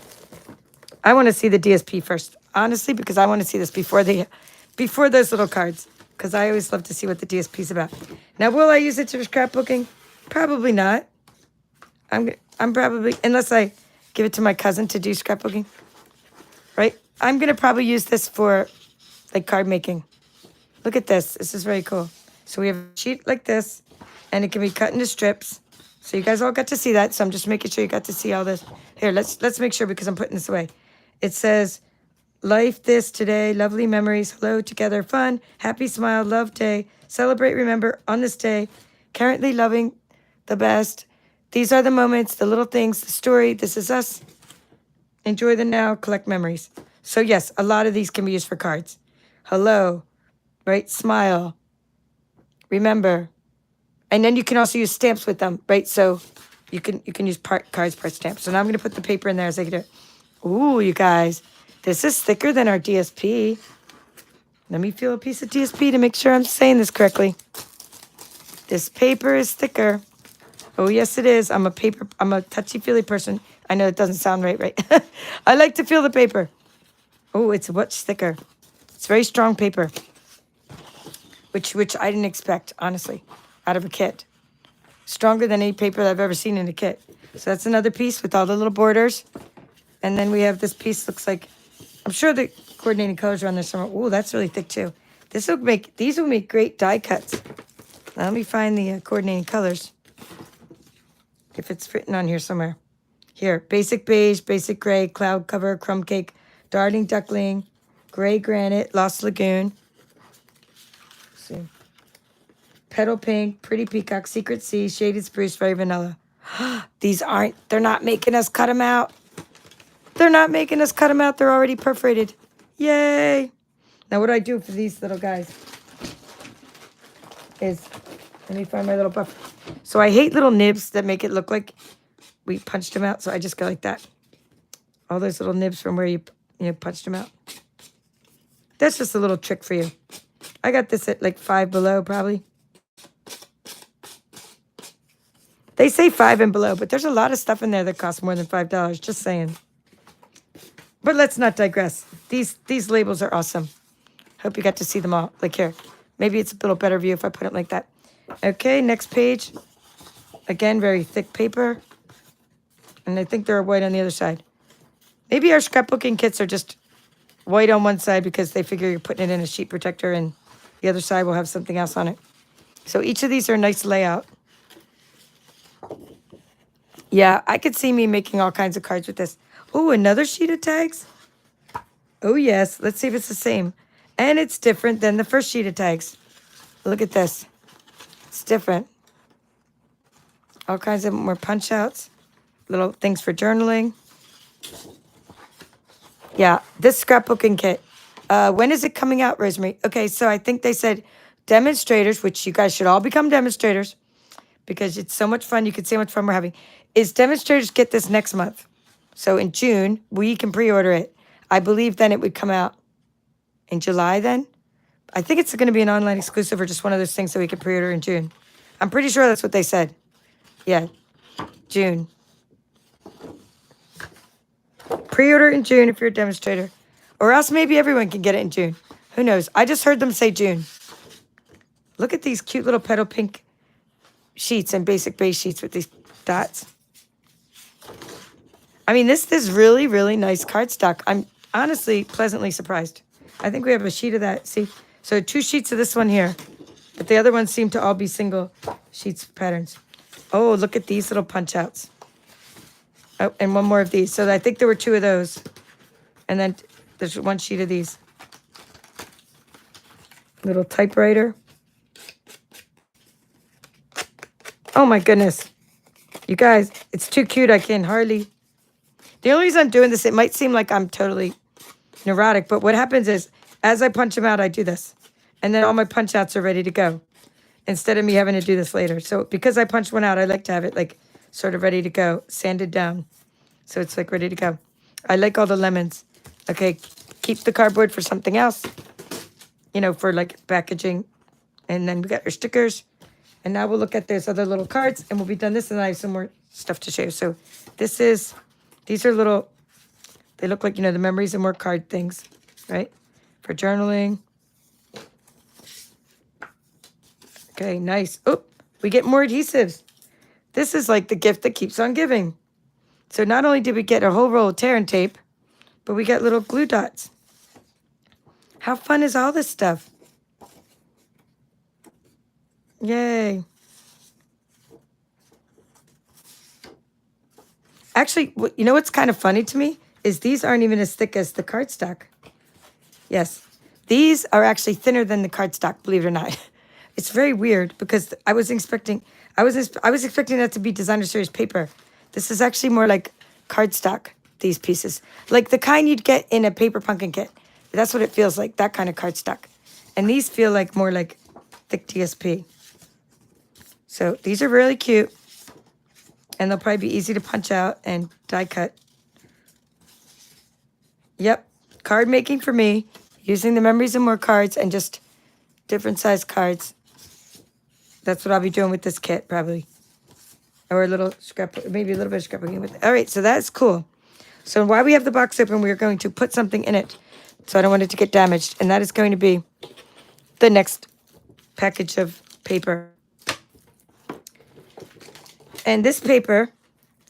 I want to see the DSP first, honestly, because I want to see this before those little cards, because I always love to see what the DSP is about. Now, will I use it for scrapbooking? Probably not. I'm probably, unless I give it to my cousin to do scrapbooking, right? I'm going to probably use this for, like, card making. Look at this. This is very cool. So we have a sheet like this, and it can be cut into strips. So you guys all got to see that, so I'm just making sure you got to see all this. Here, let's make sure, because I'm putting this away. It says, life this today, lovely memories, hello together, fun, happy smile, love day, celebrate, remember, on this day, currently loving the best. These are the moments, the little things, the story, this is us. Enjoy the now, collect memories. So yes, a lot of these can be used for cards. Hello, right, smile, remember. And then you can also use stamps with them, right? So you can use cards, part stamps. So now I'm going to put the paper in there as I do it. Ooh, you guys, this is thicker than our DSP. Let me feel a piece of DSP to make sure I'm saying this correctly. This paper is thicker. Oh, yes, it is. I'm a touchy-feely person. I know it doesn't sound right? I like to feel the paper. Oh, it's much thicker. It's very strong paper, which I didn't expect, honestly, out of a kit. Stronger than any paper I've ever seen in a kit. So that's another piece with all the little borders. And then we have this piece, looks like, I'm sure the coordinating colors are on there somewhere. Oh, that's really thick too. These will make great die cuts. Now, let me find the coordinating colors. If it's written on here somewhere. Here, basic beige, basic gray, cloud cover, crumb cake, darling duckling, gray granite, lost lagoon. Let's see. Petal pink, pretty peacock, secret sea, shaded spruce, very vanilla. They're not making us cut them out. They're not making us cut them out. They're already perforated. Yay. Now what do I do for these little guys is, let me find my little buffer. So I hate little nibs that make it look like we punched them out. So I just go like that. All those little nibs from where you punched them out. That's just a little trick for you. I got this at like 5 below probably. They say 5 and below, but there's a lot of stuff in there that costs more than $5. Just saying. But let's not digress. These labels are awesome. Hope you got to see them all. Like here. Maybe it's a little better view if I put it like that. Okay, next page. Again, very thick paper. And I think they're white on the other side. Maybe our scrapbooking kits are just white on one side because they figure you're putting it in a sheet protector and the other side will have something else on it. So each of these are a nice layout. Yeah, I could see me making all kinds of cards with this. Oh, another sheet of tags? Oh, yes. Let's see if it's the same. And it's different than the first sheet of tags. Look at this. It's different. All kinds of more punch outs. Little things for journaling. Yeah, this scrapbooking kit. When is it coming out, Rosemary? Okay, so I think they said demonstrators, which you guys should all become demonstrators because it's so much fun. You can see how much fun we're having. Is demonstrators get this next month. So in June, we can pre-order it. I believe then it would come out in July then. I think it's going to be an online exclusive or just one of those things that we can pre-order in June. I'm pretty sure that's what they said. Yeah, June. Pre-order in June if you're a demonstrator. Or else maybe everyone can get it in June. Who knows? I just heard them say June. Look at these cute little petal pink sheets and basic base sheets with these dots. I mean, this is really, really nice cardstock. I'm honestly pleasantly surprised. I think we have a sheet of that. See? So 2 sheets of this one here. But the other ones seem to all be single sheets patterns. Oh, look at these little punch outs. Oh, and one more of these. So I think there were 2 of those. And then there's 1 sheet of these. Little typewriter. Oh my goodness. You guys, it's too cute. I can hardly. The only reason I'm doing this, it might seem like I'm totally neurotic, but what happens is as I punch them out, I do this. And then all my punch outs are ready to go instead of me having to do this later. So because I punched one out, I like to have it like sort of ready to go, sanded down. So it's like ready to go. I like all the lemons. Okay, keep the cardboard for something else, you know, for like packaging. And then we got our stickers. And now we'll look at those other little cards and we'll be done this and I have some more stuff to show you. So these are little, they look like, you know, the memories and more card things, right? For journaling. Okay, nice. Oh, we get more adhesives. This is like the gift that keeps on giving. So not only did we get a whole roll of tear and tape, but we got little glue dots. How fun is all this stuff? Yay. Actually, you know what's kind of funny to me is these aren't even as thick as the cardstock. Yes, these are actually thinner than the cardstock, believe it or not. It's very weird because I was expecting that to be designer series paper. This is actually more like cardstock, these pieces. Like the kind you'd get in a paper pumpkin kit. That's what it feels like, that kind of cardstock. And these feel like more like thick TSP. So these are really cute. And they'll probably be easy to punch out and die cut. Yep, card making for me. Using the memories and more cards and just different size cards. That's what I'll be doing with this kit, probably. Or a little scrap, maybe a little bit of scrapbooking with it. All right, so that's cool. So while we have the box open, we're going to put something in it. So I don't want it to get damaged. And that is going to be the next package of paper. And this paper,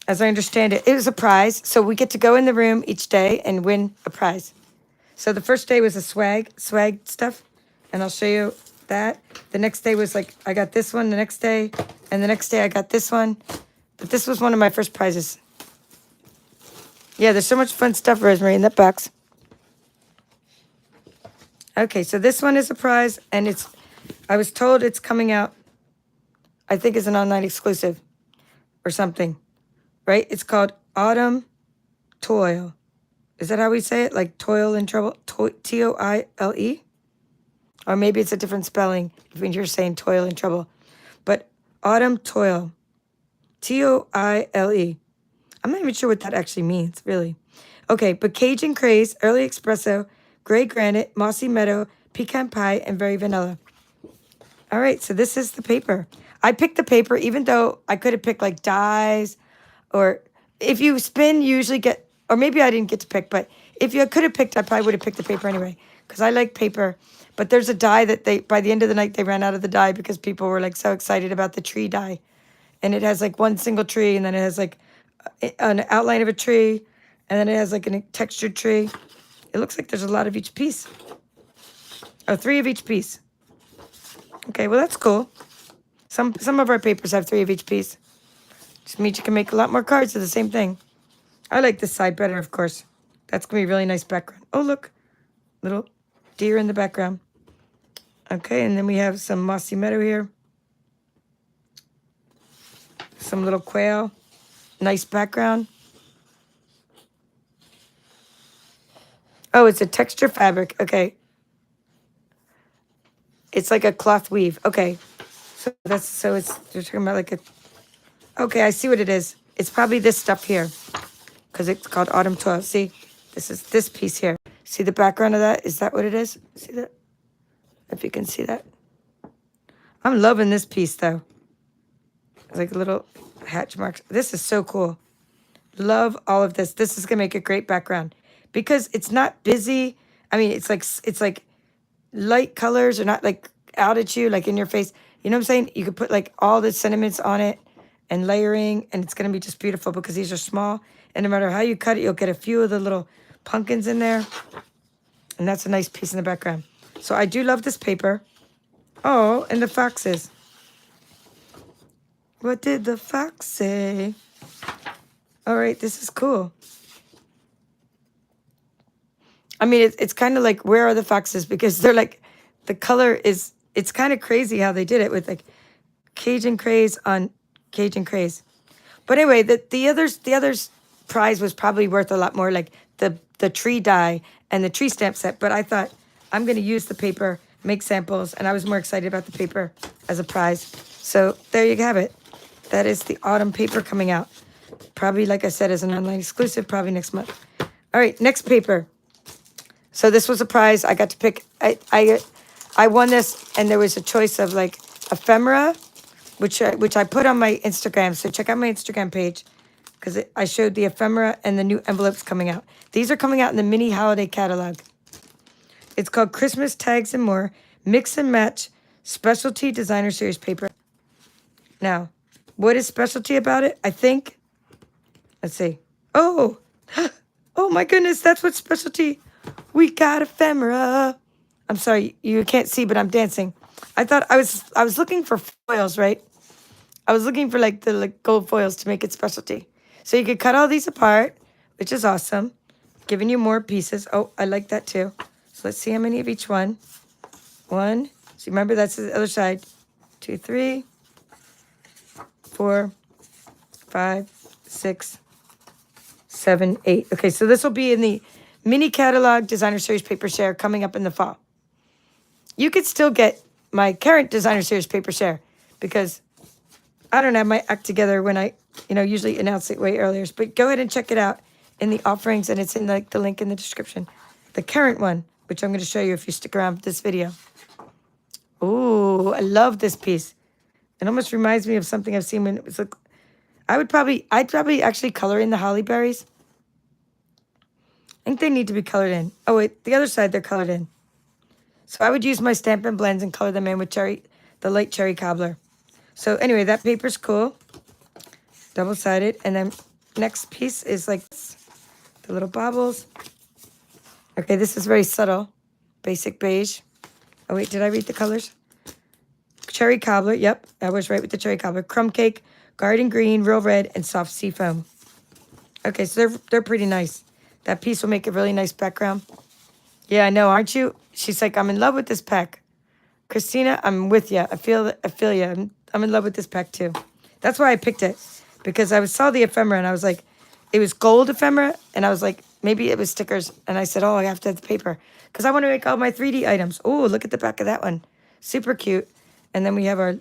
as I understand it, is a prize. So we get to go in the room each day and win a prize. So the first day was a swag stuff. And I'll show you that. The next day was like, I got this one the next day. And the next day I got this one. But this was one of my first prizes. Yeah, there's so much fun stuff, Rosemary, in that box. Okay, so this one is a prize. And I was told it's coming out, I think it's an online exclusive. Or something, right? It's called Autumn Toil. Is that how we say it? Like toil in trouble? T-O-I-L-E? Or maybe it's a different spelling when you're saying toil in trouble. But Autumn Toil. T-O-I-L-E. I'm not even sure what that actually means, really. Okay, but Cajun Craze, Early Espresso, Gray Granite, Mossy Meadow, Pecan Pie, and Very Vanilla. All right, so this is the paper. I picked the paper, even though I could have picked like dies, or if you spin, you usually get, or maybe I didn't get to pick, but if you could have picked, I probably would have picked the paper anyway, because I like paper. But there's a die that by the end of the night, they ran out of the die because people were like so excited about the tree die. And it has like one single tree, and then it has like an outline of a tree, and then it has like a textured tree. It looks like there's a lot of each piece. Oh, 3 of each piece. Okay, well, that's cool. Some of our papers have 3 of each piece. Just means you can make a lot more cards of the same thing. I like this side better, of course. That's going to be a really nice background. Oh, look. Little deer in the background. Okay, and then we have some mossy meadow here. Some little quail. Nice background. Oh, it's a texture fabric. Okay. It's like a cloth weave. Okay. So they're talking about like a, okay, I see what it is. It's probably this stuff here, because it's called Autumn 12. See, this is this piece here. See the background of that? Is that what it is? See that? If you can see that. I'm loving this piece, though. It's like a little hatch marks. This is so cool. Love all of this. This is going to make a great background because it's not busy. I mean, it's like light colors are not like out at you, like in your face. You know what I'm saying? You could put like all the sentiments on it and layering, and it's going to be just beautiful because these are small. And no matter how you cut it, you'll get a few of the little pumpkins in there. And that's a nice piece in the background. So I do love this paper. Oh, and the foxes. What did the fox say? All right, this is cool. I mean, it's kind of like, where are the foxes? Because they're like, the color is, it's kind of crazy how they did it with like Cajun craze on Cajun craze. But anyway, the others prize was probably worth a lot more, like the tree die and the tree stamp set. But I thought, I'm going to use the paper, make samples, and I was more excited about the paper as a prize. So there you have it. That is the autumn paper coming out. Probably, like I said, as an online exclusive, probably next month. All right, next paper. So this was a prize. I got to pick. I won this, and there was a choice of like ephemera, which I put on my Instagram. So check out my Instagram page, because I showed the ephemera and the new envelopes coming out. These are coming out in the mini holiday catalog. It's called Christmas Tags and More, Mix and Match Specialty Designer Series paper. Now, what is specialty about it? I think, let's see. Oh, oh my goodness, that's what specialty. We got ephemera. I'm sorry, you can't see, but I'm dancing. I thought I was looking for foils, right? I was looking for like the gold foils to make it specialty. So you could cut all these apart, which is awesome. Giving you more pieces. Oh, I like that too. So let's see how many of each one. 1. So remember, that's the other side. 2, 3, 4, 5, 6, 7, 8. Okay, so this will be in the mini catalog designer series paper share coming up in the fall. You could still get my current designer series paper share because I don't have my act together when I, usually announce it way earlier. But go ahead and check it out in the offerings, and it's in like the link in the description. The current one, which I'm going to show you if you stick around with this video. Ooh, I love this piece. It almost reminds me of something I've seen when it was like, I'd probably actually color in the holly berries. I think they need to be colored in. Oh wait, the other side they're colored in. So I would use my Stampin' blends and color them in with the light cherry cobbler. So anyway, that paper's cool. Double-sided. And then next piece is like this, the little baubles. Okay, this is very subtle. Basic beige. Oh wait, did I read the colors? Cherry cobbler. Yep, I was right with the cherry cobbler. Crumb cake, garden green, real red, and soft sea foam. Okay, so they're pretty nice. That piece will make a really nice background. Yeah, I know, aren't you? She's like, I'm in love with this pack. Christina, I'm with you. I feel you. I'm in love with this pack too. That's why I picked it, because I saw the ephemera and I was like, it was gold ephemera, and I was like, maybe it was stickers. And I said, oh, I have to have the paper because I want to make all my 3D items. Oh, look at the back of that one. Super cute. And then we have our,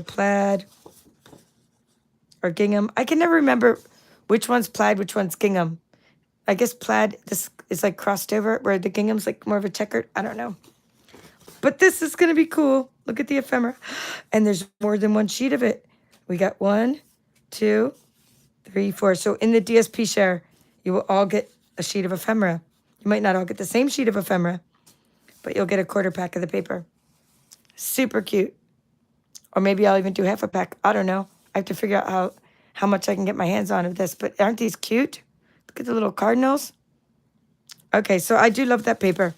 plaid or gingham. I can never remember which one's plaid, which one's gingham. I guess plaid, this is like crossed over, where the gingham's like more of a checkered. I don't know. But this is going to be cool. Look at the ephemera. And there's more than one sheet of it. We got 1, 2, 3, 4. So in the DSP share, you will all get a sheet of ephemera. You might not all get the same sheet of ephemera, but you'll get a quarter pack of the paper. Super cute. Or maybe I'll even do half a pack. I don't know. I have to figure out how much I can get my hands on of this. But aren't these cute? Look at the little cardinals. Okay, so I do love that paper.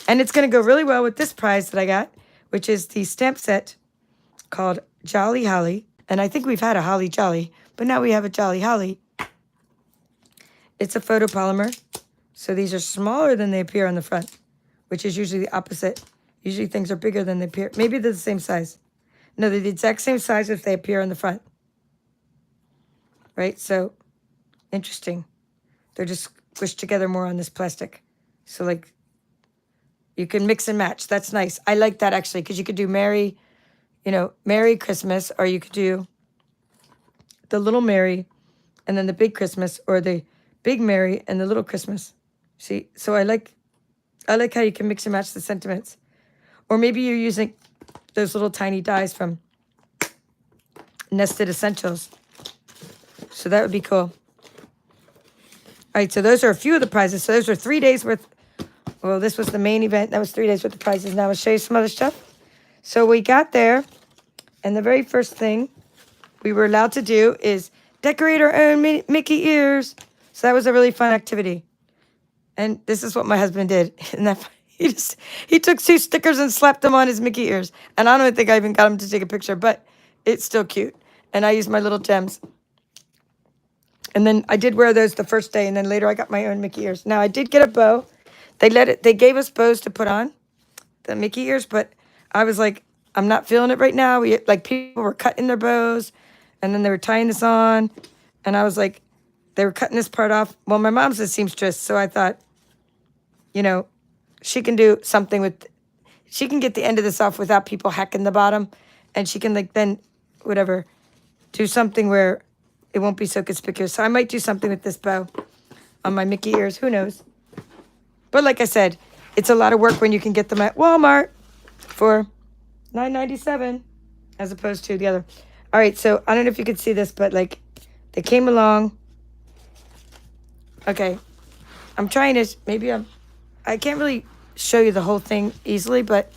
And it's going to go really well with this prize that I got, which is the stamp set called Jolly Holly. And I think we've had a Holly Jolly, but now we have a Jolly Holly. It's a photopolymer. So these are smaller than they appear on the front, which is usually the opposite. Usually things are bigger than they appear. Maybe they're the same size. No, they're the exact same size if they appear on the front. Right? So, interesting. They're just squished together more on this plastic. So, like, you can mix and match. That's nice. I like that, actually, because you could do Merry Christmas, or you could do the Little Merry and then the Big Christmas, or the Big Merry and the Little Christmas. See? So I like how you can mix and match the sentiments. Or maybe you're using those little tiny dies from Nested Essentials. So that would be cool. All right, so those are a few of the prizes. So those are 3 days worth. Well, this was the main event. That was 3 days worth of prizes. Now I'll show you some other stuff. So we got there, and the very first thing we were allowed to do is decorate our own Mickey ears. So that was a really fun activity. And this is what my husband did. And that he took 2 stickers and slapped them on his Mickey ears. And I don't think I even got him to take a picture, but it's still cute. And I used my little gems. And then I did wear those the first day, and then later I got my own Mickey ears. Now I did get a bow. They gave us bows to put on, the Mickey ears, but I was like, I'm not feeling it right now. People were cutting their bows, and then they were tying this on, and I was like, they were cutting this part off. Well, my mom's a seamstress, so I thought, she can do something she can get the end of this off without people hacking the bottom, and she can do something where it won't be so conspicuous. So I might do something with this bow on my Mickey ears. Who knows? But like I said, it's a lot of work when you can get them at Walmart for $9.97 as opposed to the other. All right, so I don't know if you could see this, but they came along. Okay, I'm trying to, I can't really show you the whole thing easily, but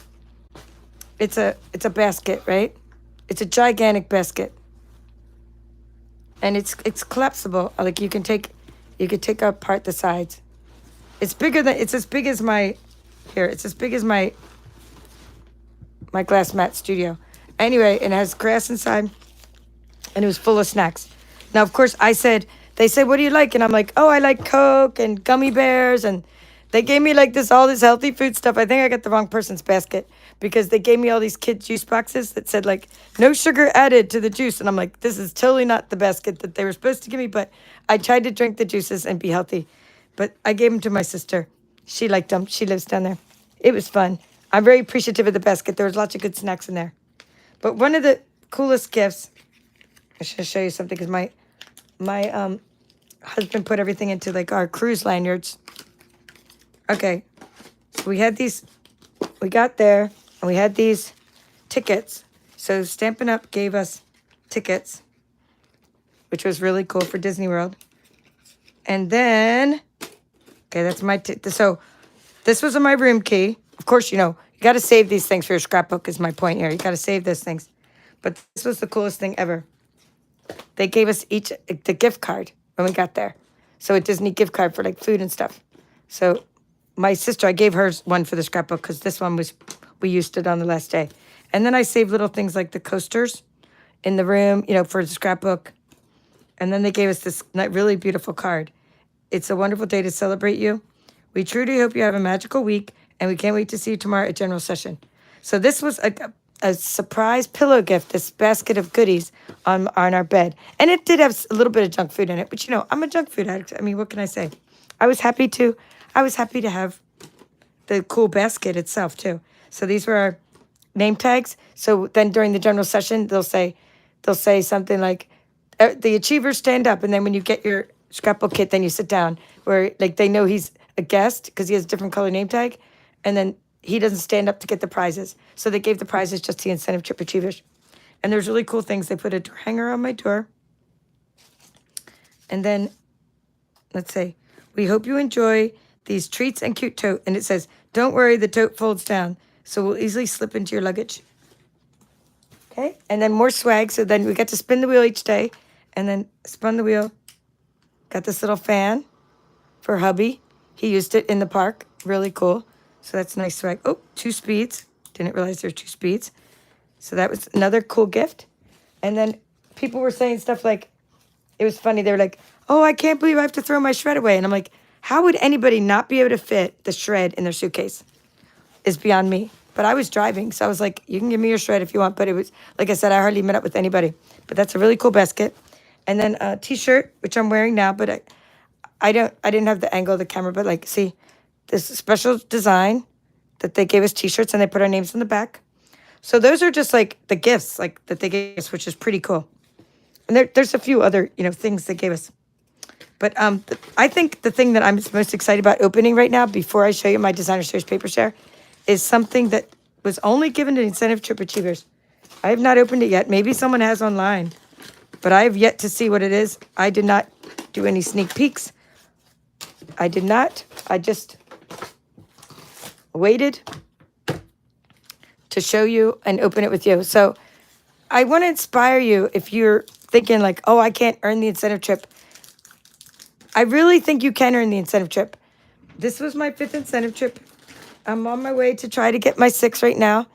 it's a basket, right? It's a gigantic basket. And it's collapsible. Like you can take apart the sides. It's as big as my glass mat studio. Anyway, it has grass inside, and it was full of snacks. Now, of course, they said, what do you like? And I'm like, oh, I like Coke and gummy bears. And they gave me all this healthy food stuff. I think I got the wrong person's basket, because they gave me all these kid juice boxes that said no sugar added to the juice. And I'm like, this is totally not the basket that they were supposed to give me. But I tried to drink the juices and be healthy. But I gave them to my sister. She liked them. She lives down there. It was fun. I'm very appreciative of the basket. There was lots of good snacks in there. But one of the coolest gifts, I should show you something, because my husband put everything into our cruise lanyards. Okay, so we got there, and we had these tickets. So Stampin' Up! Gave us tickets, which was really cool for Disney World. And then, okay, that's so this was my room key. Of course, you got to save these things for your scrapbook is my point here. You got to save those things. But this was the coolest thing ever. They gave us each the gift card when we got there. So a Disney gift card for food and stuff. So my sister, I gave her one for the scrapbook, because this one we used it on the last day. And then I saved little things like the coasters in the room, for the scrapbook. And then they gave us this really beautiful card. It's a wonderful day to celebrate you. We truly hope you have a magical week, and we can't wait to see you tomorrow at General Session. So this was a surprise pillow gift, this basket of goodies on our bed. And it did have a little bit of junk food in it, but I'm a junk food addict. I mean, what can I say? I was happy to have the cool basket itself too. So these were our name tags. So then during the General Session, they'll say something like, the achievers stand up, and then when you get your scrapbook kit, then you sit down, where they know he's a guest because he has a different color name tag, and then he doesn't stand up to get the prizes. So they gave the prizes just to the incentive trip achievers. And there's really cool things. They put a door hanger on my door. And then, let's say, we hope you enjoy these treats and cute tote. And it says, don't worry, the tote folds down, so we'll easily slip into your luggage. Okay, and then more swag. So then we get to spin the wheel each day. And then spun the wheel. Got this little fan for hubby. He used it in the park. Really cool. So that's nice swag. Oh, 2 speeds. Didn't realize there's 2 speeds. So that was another cool gift. And then people were saying stuff like, it was funny. They were like, oh, I can't believe I have to throw my shred away. And I'm like, how would anybody not be able to fit the shred in their suitcase? Is beyond me. But I was driving, so I was like, you can give me your shred if you want. But it was, like I said, I hardly met up with anybody. But that's a really cool basket. And then a T-shirt, which I'm wearing now, but I didn't have the angle of the camera. But like, see, this special design that they gave us T-shirts, and they put our names on the back. So those are just like the gifts like that they gave us, which is pretty cool. And there's a few other, things they gave us. But I think the thing that I'm most excited about opening right now, before I show you my Designer Series paper share, is something that was only given to incentive trip achievers. I have not opened it yet. Maybe someone has online, but I have yet to see what it is. I did not do any sneak peeks. I did not. I just waited to show you and open it with you. So I want to inspire you if you're thinking like, oh, I can't earn the incentive trip. I really think you can earn the incentive trip. This was my 5th incentive trip. I'm on my way to try to get my 6th right now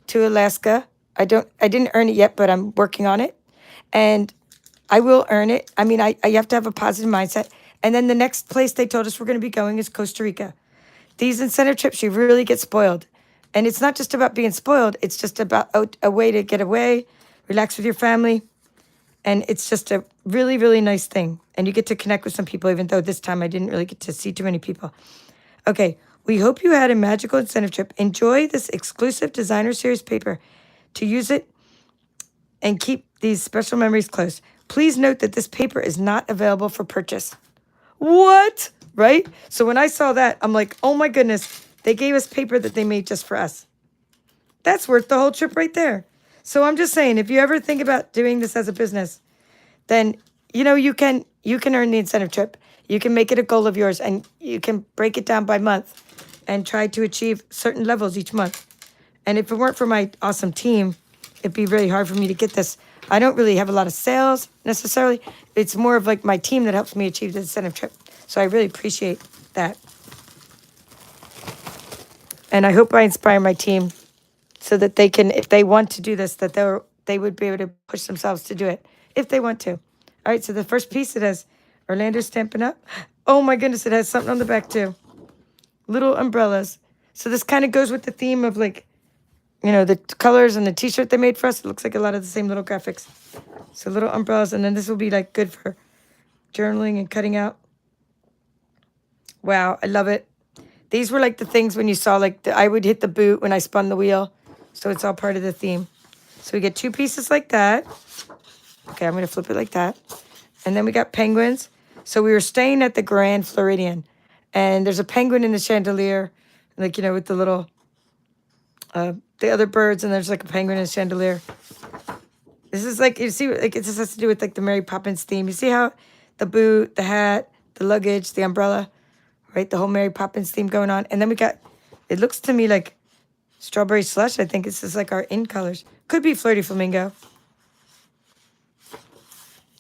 to Alaska. I didn't earn it yet, but I'm working on it. And I will earn it. I mean, I have to have a positive mindset. And then the next place they told us we're going to be going is Costa Rica. These incentive trips, you really get spoiled. And it's not just about being spoiled. It's just about a way to get away, relax with your family. And it's just a really, really nice thing. And you get to connect with some people, even though this time I didn't really get to see too many people. Okay, we hope you had a magical incentive trip. Enjoy this exclusive Designer Series paper to use it and keep these special memories close. Please note that this paper is not available for purchase. What? Right? So when I saw that, I'm like, oh my goodness, they gave us paper that they made just for us. That's worth the whole trip right there. So I'm just saying, if you ever think about doing this as a business, then, you can earn the incentive trip. You can make it a goal of yours, and you can break it down by month and try to achieve certain levels each month. And if it weren't for my awesome team, it'd be really hard for me to get this. I don't really have a lot of sales necessarily. It's more of like my team that helps me achieve the incentive trip. So I really appreciate that. And I hope I inspire my team so that they can, if they want to do this, that they would be able to push themselves to do it if they want to. All right, so the first piece, it has Orlando Stampin' Up. Oh my goodness, it has something on the back too. Little umbrellas. So this kind of goes with the theme of like, the colors and the T-shirt they made for us. It looks like a lot of the same little graphics. So little umbrellas, and then this will be like good for journaling and cutting out. Wow, I love it. These were like the things when you saw like I would hit the boot when I spun the wheel. So it's all part of the theme. So we get 2 pieces like that. Okay, I'm going to flip it like that. And then we got penguins. So we were staying at the Grand Floridian. And there's a penguin in the chandelier. Like, with the little, the other birds. And there's like a penguin in the chandelier. This is like, you see, like it just has to do with like the Mary Poppins theme. You see how the boot, the hat, the luggage, the umbrella, right? The whole Mary Poppins theme going on. And then we got, it looks to me like strawberry slush. I think this is like our in colors. Could be Flirty Flamingo.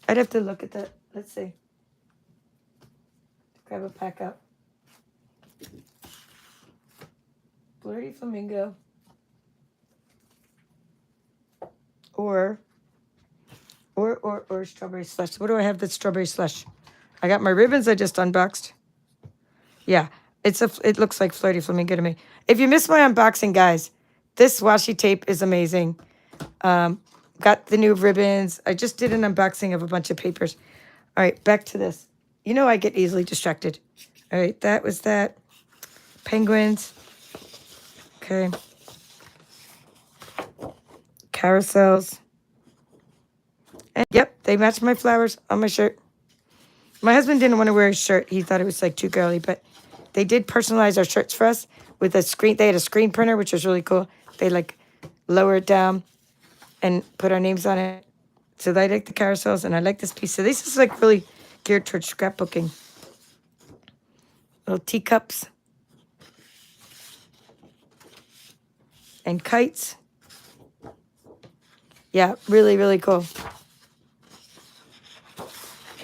I'd have to look at that. Let's see. Grab a pack up. Flirty Flamingo. Or strawberry slush. What do I have that's strawberry slush? I got my ribbons I just unboxed. Yeah, it looks like Flirty Flamingo to me. If you missed my unboxing, guys, this washi tape is amazing. Got the new ribbons. I just did an unboxing of a bunch of papers. All right, back to this. I get easily distracted. All right, that was that. Penguins. Okay. Carousels. And yep, they match my flowers on my shirt. My husband didn't want to wear his shirt. He thought it was like too girly, but They did personalize our shirts for us with a screen. They had a screen printer, which was really cool. They like lower it down and put our names on it. So I like the carousels, and I like this piece. So this is like really geared towards scrapbooking. Little teacups and kites. Yeah, really, really cool.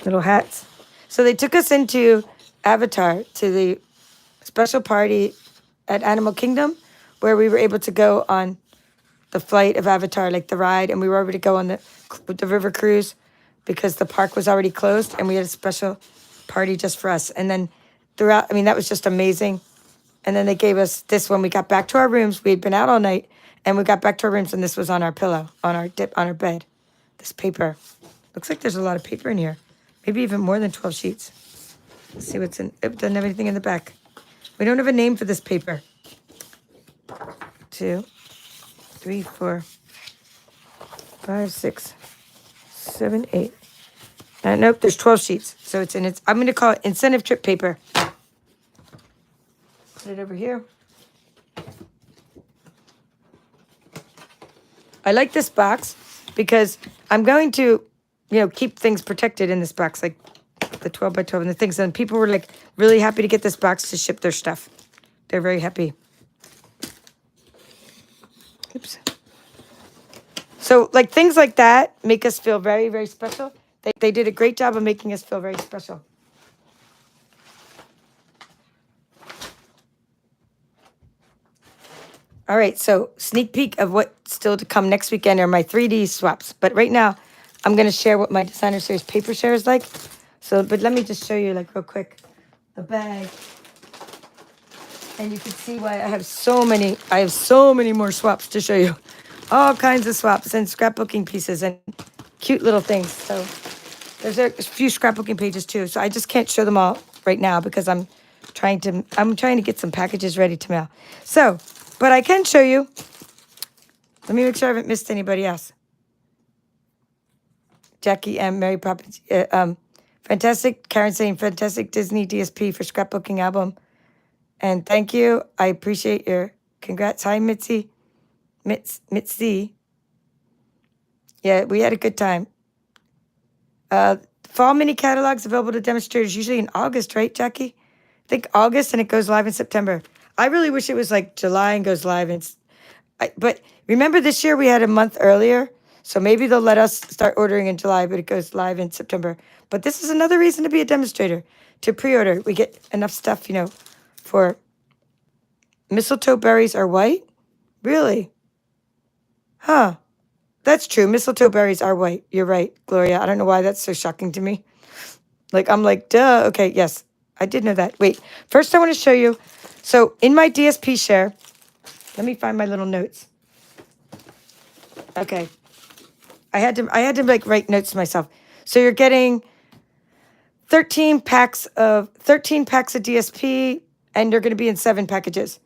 Little hats. So they took us into Avatar, to the special party at Animal Kingdom, where we were able to go on the flight of Avatar, like the ride, and we were able to go on the river cruise because the park was already closed, and we had a special party just for us. And then throughout, I mean, that was just amazing. And then they gave us this when we got back to our rooms. We had been out all night, and we got back to our rooms, and this was on our pillow, on our bed. This paper. Looks like there's a lot of paper in here. Maybe even more than 12 sheets. Let's see what's in. It doesn't have anything in the back. We don't have a name for this paper. 2, 3, 4, 5, 6, 7, 8. Nope, there's 12 sheets. So it's in its, I'm going to call it incentive trip paper. Put it over here. I like this box because I'm going to, keep things protected in this box, like the 12 by 12 and the things. And people were like really happy to get this box to ship their stuff. They're very happy. Oops. So like things like that make us feel very, very special. They did a great job of making us feel very special. All right, so sneak peek of what's still to come next weekend are my 3D swaps. But right now, I'm going to share what my designer series paper share is like. So, but let me just show you like real quick the bag. And you can see why I have so many more swaps to show you. All kinds of swaps and scrapbooking pieces and cute little things. So there's a few scrapbooking pages too. So I just can't show them all right now because I'm trying to get some packages ready to mail. So, but I can show you. Let me make sure I haven't missed anybody else. Jackie M. Mary Poppins. Fantastic. Karen saying fantastic Disney DSP for scrapbooking album. And thank you. I appreciate your congrats. Hi, Mitzi. Mitzi. Yeah, we had a good time. Fall mini catalogs available to demonstrators usually in August, right, Jackie? I think August, and it goes live in September. I really wish it was like July and goes live. But remember this year we had a month earlier. So maybe they'll let us start ordering in July, but it goes live in September. But this is another reason to be a demonstrator, to pre-order. We get enough stuff, for mistletoe berries are white? Really? Huh. That's true. Mistletoe berries are white. You're right, Gloria. I don't know why that's so shocking to me. I'm like, duh. Okay, yes. I did know that. Wait. First, I want to show you. So in my DSP share, let me find my little notes. Okay. I had to like write notes to myself. So you're getting 13 packs of DSP, and you're going to be in 7 packages.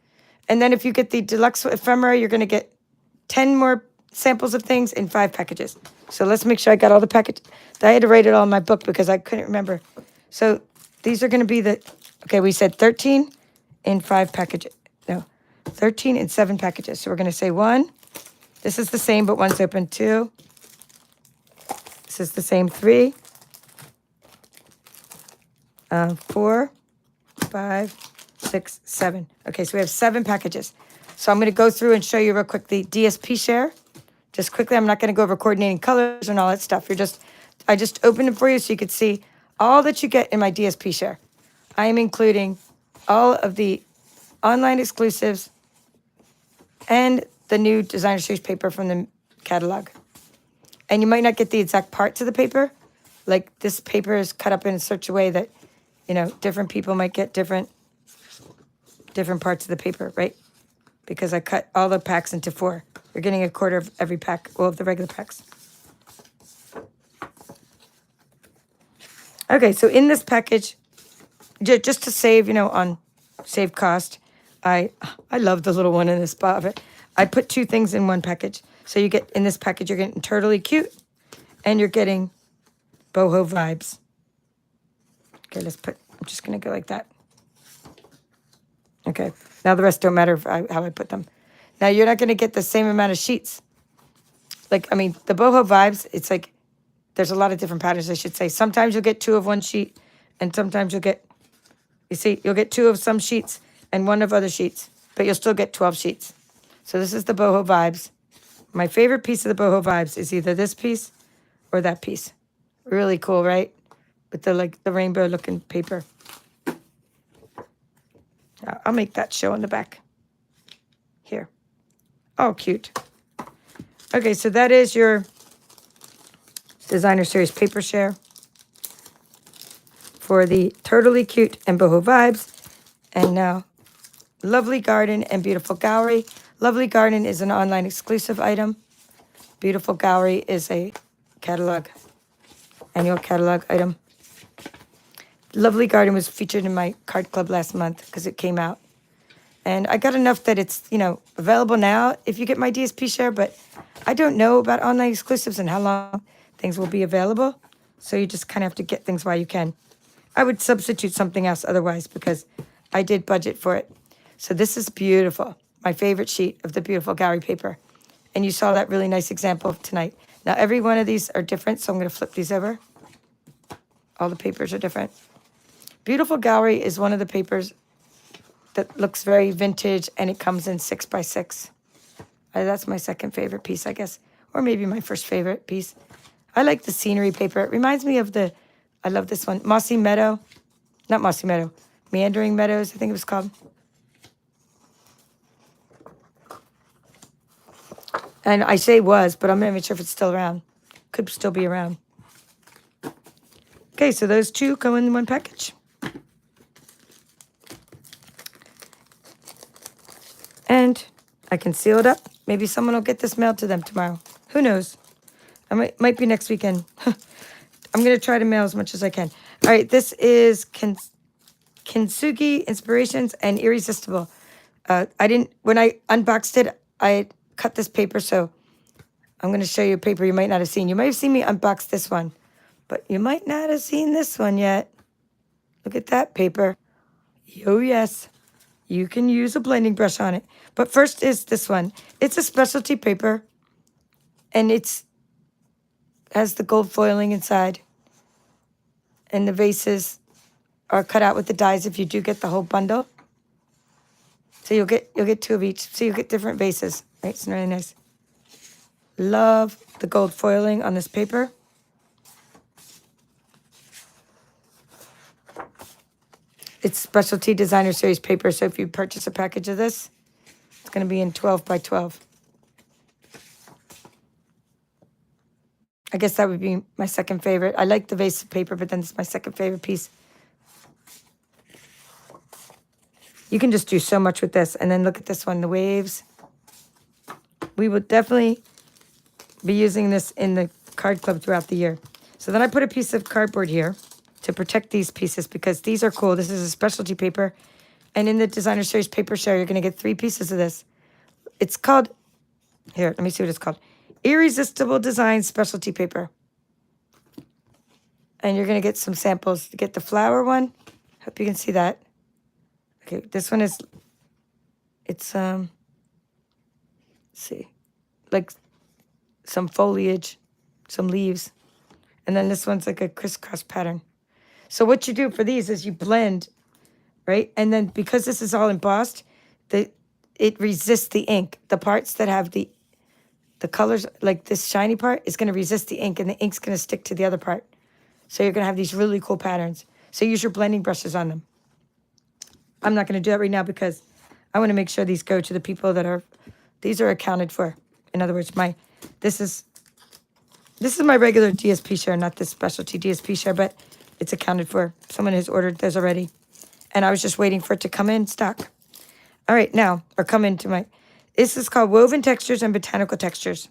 And then if you get the deluxe ephemera, you're going to get 10 more samples of things in 5 packages. So let's make sure I got all the packages. I had to write it all in my book because I couldn't remember. So these are going to be okay, we said 13 in 5 packages. No, 13 in 7 packages. So we're going to say 1. This is the same, but one's open. 2. This is the same. 3. 4, 5, 6, 7. Okay, so we have 7 packages. So I'm going to go through and show you real quick the DSP share. Just quickly, I'm not going to go over coordinating colors and all that stuff. I just opened it for you so you could see all that you get in my DSP share. I am including all of the online exclusives and the new designer series paper from the catalog. And you might not get the exact parts of the paper. Like this paper is cut up in such a way that, different people might get different parts of the paper, right? Because I cut all the packs into 4. You're getting a quarter of every pack, well, of the regular packs. Okay, so in this package, just to save, on save cost, I love the little one in this spot of it. I put 2 things in one package. So you get, in this package, you're getting Turtley Cute, and you're getting Boho Vibes. Okay, I'm just going to go like that. Okay, now the rest don't matter how I put them. Now you're not going to get the same amount of sheets. Like, I mean, the boho vibes, it's like, there's a lot of different patterns, I should say. Sometimes you'll get 2 of one sheet, and sometimes you'll get, you see, you'll get 2 of some sheets and 1 of other sheets, but you'll still get 12 sheets. So this is the boho vibes. My favorite piece of the boho vibes is either this piece or that piece. Really cool, right? With the, like, the rainbow looking paper. I'll make that show on the back. Here. Oh, cute. Okay, so that is your Designer Series paper share for the Totally Cute and Boho Vibes. And now, Lovely Garden and Beautiful Gallery. Lovely Garden is an online exclusive item. Beautiful Gallery is a catalog, annual catalog item. Lovely Garden was featured in my card club last month because it came out. And I got enough that it's, you know, available now if you get my DSP share, but I don't know about online exclusives and how long things will be available. So you just kind of have to get things while you can. I would substitute something else otherwise because I did budget for it. So this is beautiful. My favorite sheet of the Beautiful Gallery paper. And you saw that really nice example tonight. Now every one of these are different, so I'm going to flip these over. All the papers are different. Beautiful Gallery is one of the papers that looks very vintage, and it comes in 6x6. That's my second favorite piece, I guess, or maybe my first favorite piece. I like the scenery paper. It reminds me of the, I love this one, Mossy Meadow. Not Mossy Meadow, Meandering Meadows, I think it was called. And I say was, but I'm not even sure if it's still around. Could still be around. Okay, so those 2 go in one package. And I can seal it up. Maybe someone will get this mailed to them tomorrow. Who knows? I might be next weekend. I'm going to try to mail as much as I can. All right, this is Kintsugi Inspirations and Irresistible. When I unboxed it, I cut this paper, so I'm going to show you a paper you might not have seen. You might have seen me unbox this one, but you might not have seen this one yet. Look at that paper. Oh, yes. You can use a blending brush on it. But first is this one. It's a specialty paper, and has the gold foiling inside. And the vases are cut out with the dies if you do get the whole bundle. So you'll get 2 of each. So you'll get different vases. Right? It's really nice. Love the gold foiling on this paper. It's specialty Designer Series paper, so if you purchase a package of this, it's going to be in 12 by 12. I guess that would be my second favorite. I like the vase of paper, but then it's my second favorite piece. You can just do so much with this. And then look at this one, the waves. We will definitely be using this in the card club throughout the year. So then I put a piece of cardboard here to protect these pieces because these are cool. This is a specialty paper. And in the Designer Series paper share, you're going to get 3 pieces of this. It's called, here, let me see what it's called. Irresistible Design Specialty Paper. And you're going to get some samples. You get the flower one. Hope you can see that. Okay, this one is, it's, let's see, like some foliage, some leaves. And then this one's like a crisscross pattern. So what you do for these is you blend, right? And then because this is all embossed, it resists the ink. The parts that have the colors, like this shiny part, is going to resist the ink, and the ink's going to stick to the other part. So you're going to have these really cool patterns. So use your blending brushes on them. I'm not going to do that right now because I want to make sure these go to the people that these are accounted for. In other words, this is my regular DSP share, not this specialty DSP share, but it's accounted for. Someone has ordered those already. And I was just waiting for it to come in stock. All right, now, or come into this is called Woven Textures and Botanical Textures.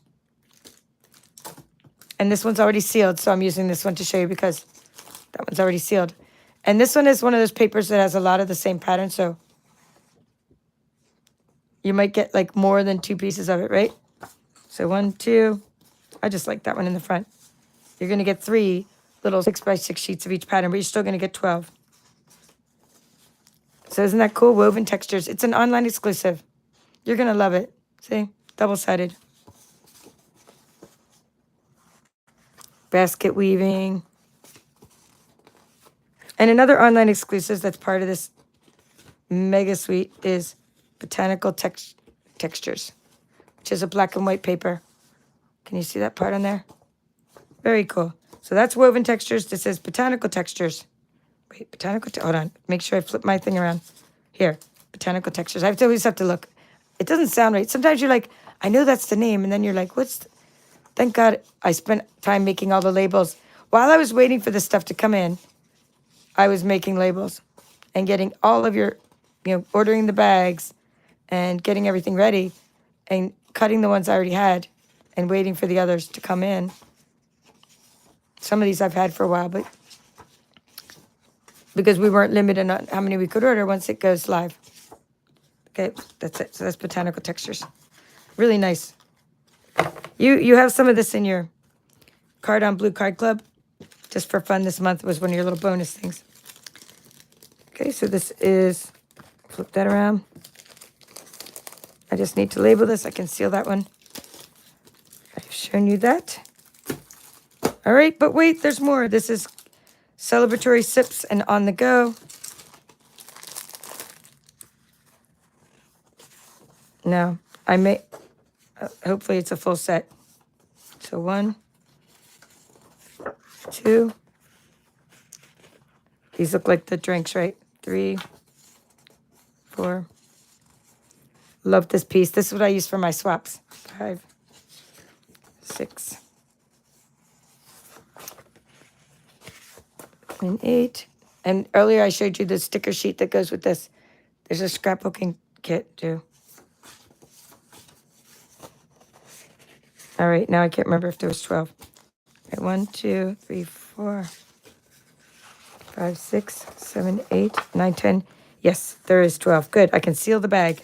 And this one's already sealed, so I'm using this one to show you because that one's already sealed. And this one is one of those papers that has a lot of the same pattern, so you might get like more than 2 pieces of it, right? So 1, 2, I just like that one in the front. You're going to get 3 little 6x6 sheets of each pattern, but you're still going to get 12. So isn't that cool? Woven textures. It's an online exclusive. You're going to love it. See? Double-sided. Basket weaving. And another online exclusive that's part of this mega suite is Botanical Textures, which is a black and white paper. Can you see that part on there? Very cool. So that's woven textures. This is botanical textures. Wait, hold on. Make sure I flip my thing around. Here, botanical textures. I always have to look. It doesn't sound right. Sometimes you're like, I know that's the name. And then you're like, Thank God I spent time making all the labels. While I was waiting for the stuff to come in, I was making labels and getting all of your, ordering the bags and getting everything ready and cutting the ones I already had and waiting for the others to come in. Some of these I've had for a while, but because we weren't limited on how many we could order once it goes live. Okay, that's it. So that's botanical textures. Really nice. You have some of this in your Card on Blue Card Club. Just for fun this month was one of your little bonus things. Okay, so this is, flip that around. I just need to label this. I can seal that one. I've shown you that. All right, but wait, there's more. This is celebratory sips and on the go. No, I may, hopefully it's a full set. So 1, 2. These look like the drinks, right? 3, 4. Love this piece. This is what I use for my swaps. 5, 6, and 8. And earlier I showed you the sticker sheet that goes with this. There's a scrapbooking kit too. All right, now I can't remember if there was 12. All right, 1, 2, 3, 4, 5, 6, 7, 8, 9, 10. Yes, there is 12. Good, I can seal the bag.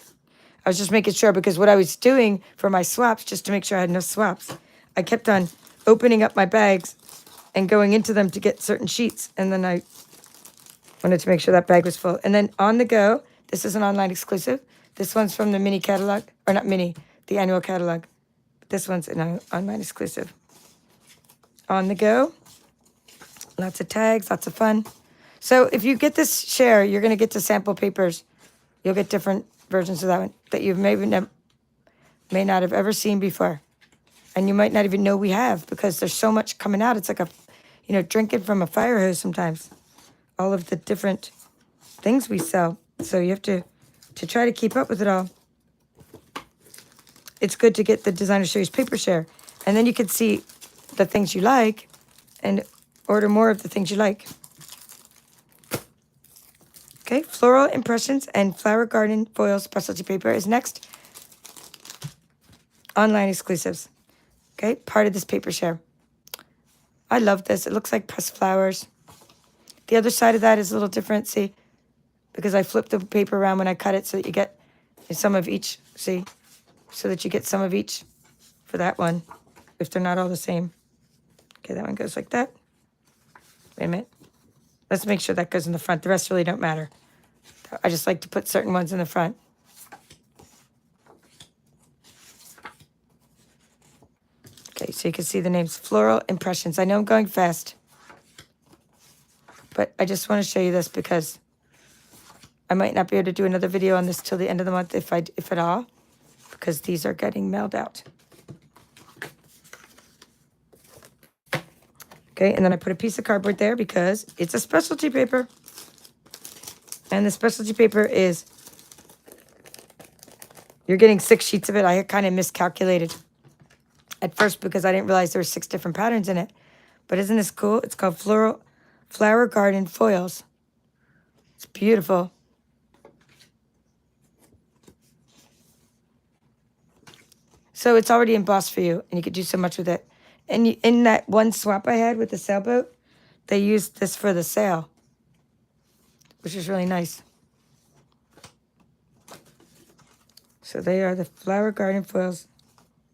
I was just making sure because what I was doing for my swaps, just to make sure I had enough swaps, I kept on opening up my bags and going into them to get certain sheets. And then I wanted to make sure that bag was full. And then on the go, this is an online exclusive. This one's from the mini catalog, or not mini, the annual catalog. This one's an online exclusive. On the go, lots of tags, lots of fun. So if you get this share, you're going to get the sample papers. You'll get different versions of that one that you may not have ever seen before. And you might not even know we have because there's so much coming out. It's like drinking from a fire hose sometimes. All of the different things we sell. So you have to try to keep up with it all. It's good to get the Designer Series paper share. And then you can see the things you like and order more of the things you like. Okay, Floral Impressions and Flower Garden Foil Specialty Paper is next. Online exclusives. Okay, part of this paper share. I love this. It looks like pressed flowers. The other side of that is a little different, see? Because I flipped the paper around when I cut it so that you get some of each, see? So that you get some of each for that one, if they're not all the same. Okay, that one goes like that. Wait a minute. Let's make sure that goes in the front. The rest really don't matter. I just like to put certain ones in the front. Okay, so you can see the names. Floral Impressions. I know I'm going fast, but I just want to show you this because I might not be able to do another video on this till the end of the month, if at all, because these are getting mailed out. Okay, and then I put a piece of cardboard there because it's a specialty paper. And the specialty paper is, you're getting 6 sheets of it. I kind of miscalculated at first because I didn't realize there were 6 different patterns in it. But isn't this cool? It's called Flower Garden Foils. It's beautiful. So it's already embossed for you, and you could do so much with it. And in that one swap I had with the sailboat, they used this for the sail, which is really nice. So they are the Flower Garden Foils.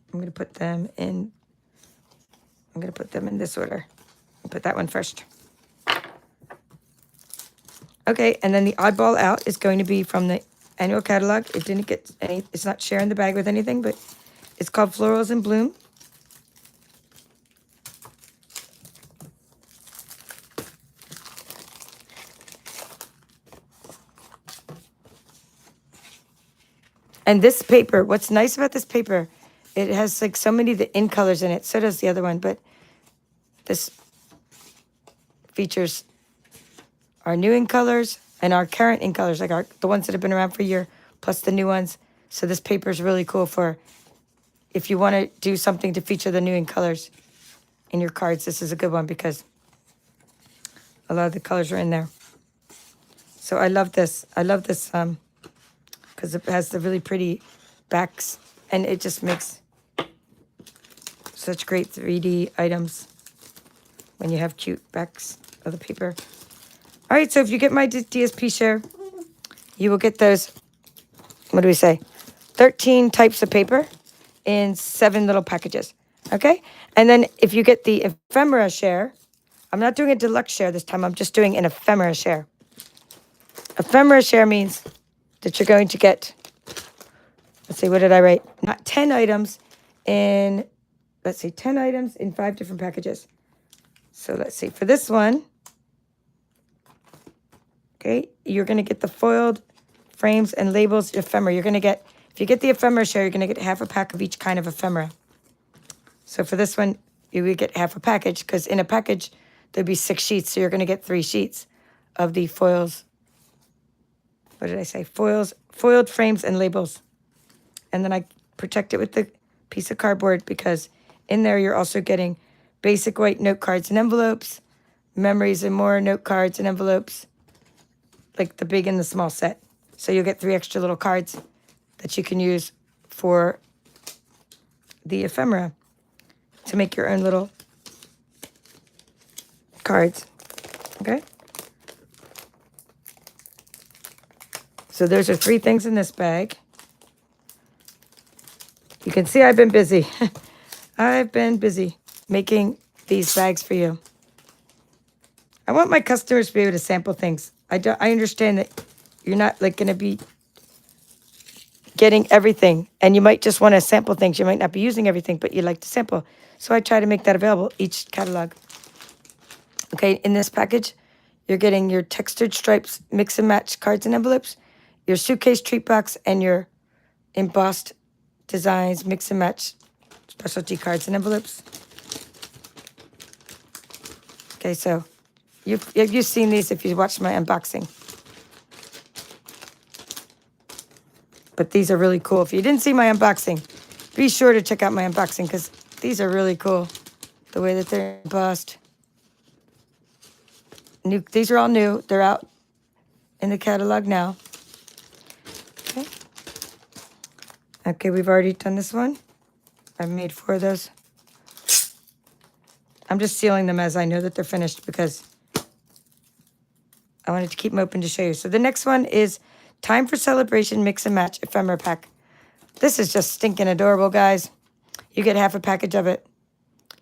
I'm going to put them in this order. I'll put that one first. Okay, and then the oddball out is going to be from the annual catalog. It didn't get any, it's not sharing the bag with anything, but it's called Florals in Bloom. And this paper, what's nice about this paper, it has like so many of the in colors in it. So does the other one, but this features our new in colors and our current in colors, like the ones that have been around for a year, plus the new ones. So this paper is really cool for if you want to do something to feature the new in colors in your cards. This is a good one because a lot of the colors are in there. So I love this. I love this because it has the really pretty backs and it just makes such great 3D items when you have cute backs of the paper. All right, so if you get my DSP share, you will get those, what do we say, 13 types of paper in 7 little packages, okay? And then if you get the ephemera share, I'm not doing a deluxe share this time, I'm just doing an ephemera share. Ephemera share means that you're going to get, let's see, what did I write? Not 10 items in, let's see, 10 items in 5 different packages. So let's see, for this one, okay, you're going to get the foiled frames and labels ephemera. You're going to get, if you get the ephemera share, you're going to get half a pack of each kind of ephemera. So for this one, you would get half a package because in a package, there'd be 6 sheets. So you're going to get 3 sheets of the foils. What did I say? Foiled frames and labels. And then I protect it with the piece of cardboard because in there you're also getting basic white note cards and envelopes, memories and more note cards and envelopes, like the big and the small set. So you'll get 3 extra little cards that you can use for the ephemera to make your own little cards, okay? So those are 3 things in this bag. You can see I've been busy. I've been busy making these bags for you. I want my customers to be able to sample things. I understand that you're not like going to be getting everything, and you might just want to sample things. You might not be using everything, but you like to sample. So I try to make that available, each catalog. Okay, in this package, you're getting your textured stripes, mix and match cards and envelopes, your suitcase treat box, and your embossed designs, mix and match specialty cards and envelopes. Okay, so you've seen these if you watched my unboxing. But these are really cool. If you didn't see my unboxing, be sure to check out my unboxing because these are really cool. The way that they're embossed. New, these are all new. They're out in the catalog now. Okay. Okay, we've already done this one. I've made 4 of those. I'm just sealing them as I know that they're finished because I wanted to keep them open to show you. So the next one is Time for Celebration Mix and Match Ephemera Pack. This is just stinking adorable, guys. You get half a package of it.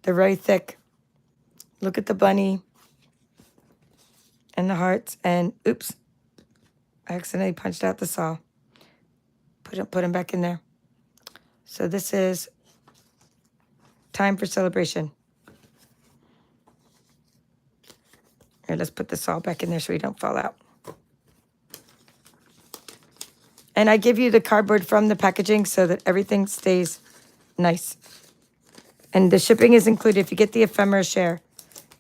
They're very thick. Look at the bunny and the hearts. And oops, I accidentally punched out the saw. Put them back in there. So this is Time for Celebration. Here, let's put the saw back in there so we don't fall out. And I give you the cardboard from the packaging so that everything stays nice. And the shipping is included. If you get the ephemera share,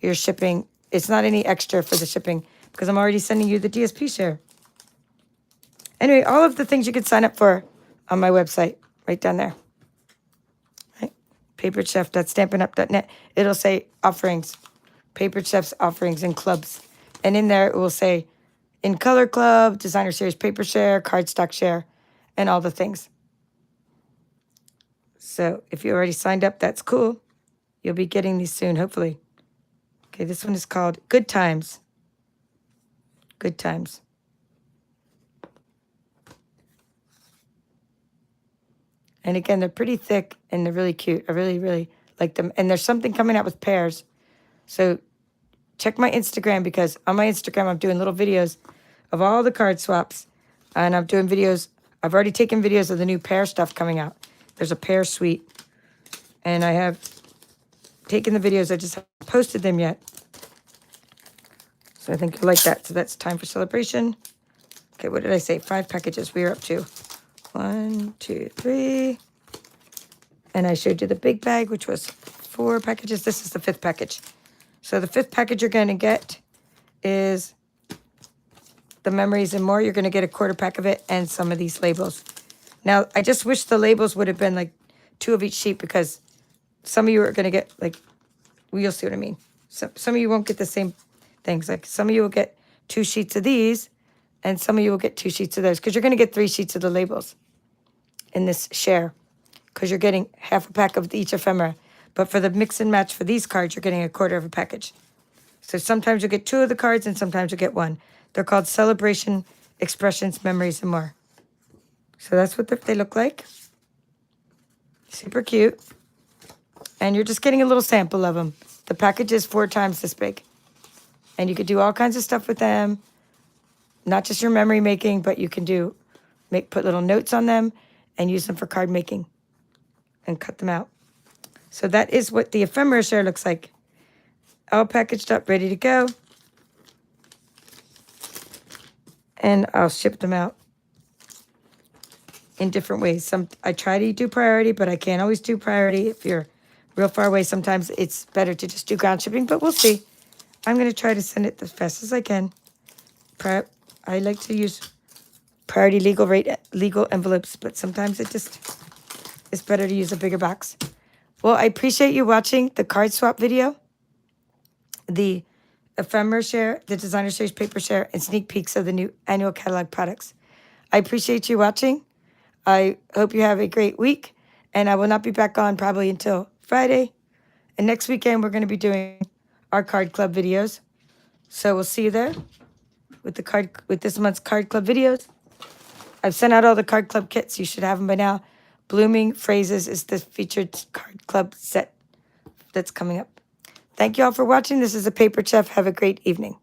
your shipping, it's not any extra for the shipping because I'm already sending you the DSP share. Anyway, all of the things you could sign up for on my website, right down there. Right? paperchef.stampinup.net. It'll say offerings, Paper Chef's offerings and clubs. And in there, it will say In Color Club, Designer Series Paper Share, Cardstock Share, and all the things. So if you already signed up, that's cool. You'll be getting these soon, hopefully. Okay, this one is called Good Times. Good Times. And again, they're pretty thick and they're really cute. I really, really like them. And there's something coming out with pairs. So check my Instagram because on my Instagram, I'm doing little videos of all the card swaps. And I'm doing videos. I've already taken videos of the new pear stuff coming out. There's a pear suite. And I have taken the videos. I just haven't posted them yet. So I think you'll like that. So that's time for celebration. Okay, what did I say? 5 packages we are up to. 1, 2, 3. And I showed you the big bag, which was 4 packages. This is the 5th package. So the 5th package you're going to get is the Memories and More. You're going to get a 1/4 pack of it and some of these labels. Now, I just wish the labels would have been like 2 of each sheet, because some of you are going to get like, well, you'll see what I mean. Some of you won't get the same things. Like some of you will get 2 sheets of these and some of you will get 2 sheets of those, because you're going to get 3 sheets of the labels in this share, because you're getting half a pack of each ephemera. But for the mix and match for these cards, you're getting a 1/4 of a package. So sometimes you'll get 2 of the cards and sometimes you'll get 1. They're called Celebration, Expressions, Memories, and More. So that's what they look like. Super cute. And you're just getting a little sample of them. The package is 4 times this big. And you could do all kinds of stuff with them. Not just your memory making, but you can put little notes on them and use them for card making and cut them out. So that is what the ephemera share looks like. All packaged up, ready to go. And I'll ship them out in different ways. I try to do priority, but I can't always do priority. If you're real far away, sometimes it's better to just do ground shipping, but we'll see. I'm going to try to send it as fast as I can. I like to use priority legal envelopes, but sometimes it just is better to use a bigger box. Well, I appreciate you watching the card swap video, the ephemera share, the designer series paper share, and sneak peeks of the new annual catalog products. I appreciate you watching. I hope you have a great week, and I will not be back on probably until Friday. And next weekend, we're going to be doing our card club videos. So we'll see you there with this month's card club videos. I've sent out all the card club kits. You should have them by now. Blooming Phrases is the featured card club set that's coming up. Thank you all for watching. This is a Paper Chef. Have a great evening.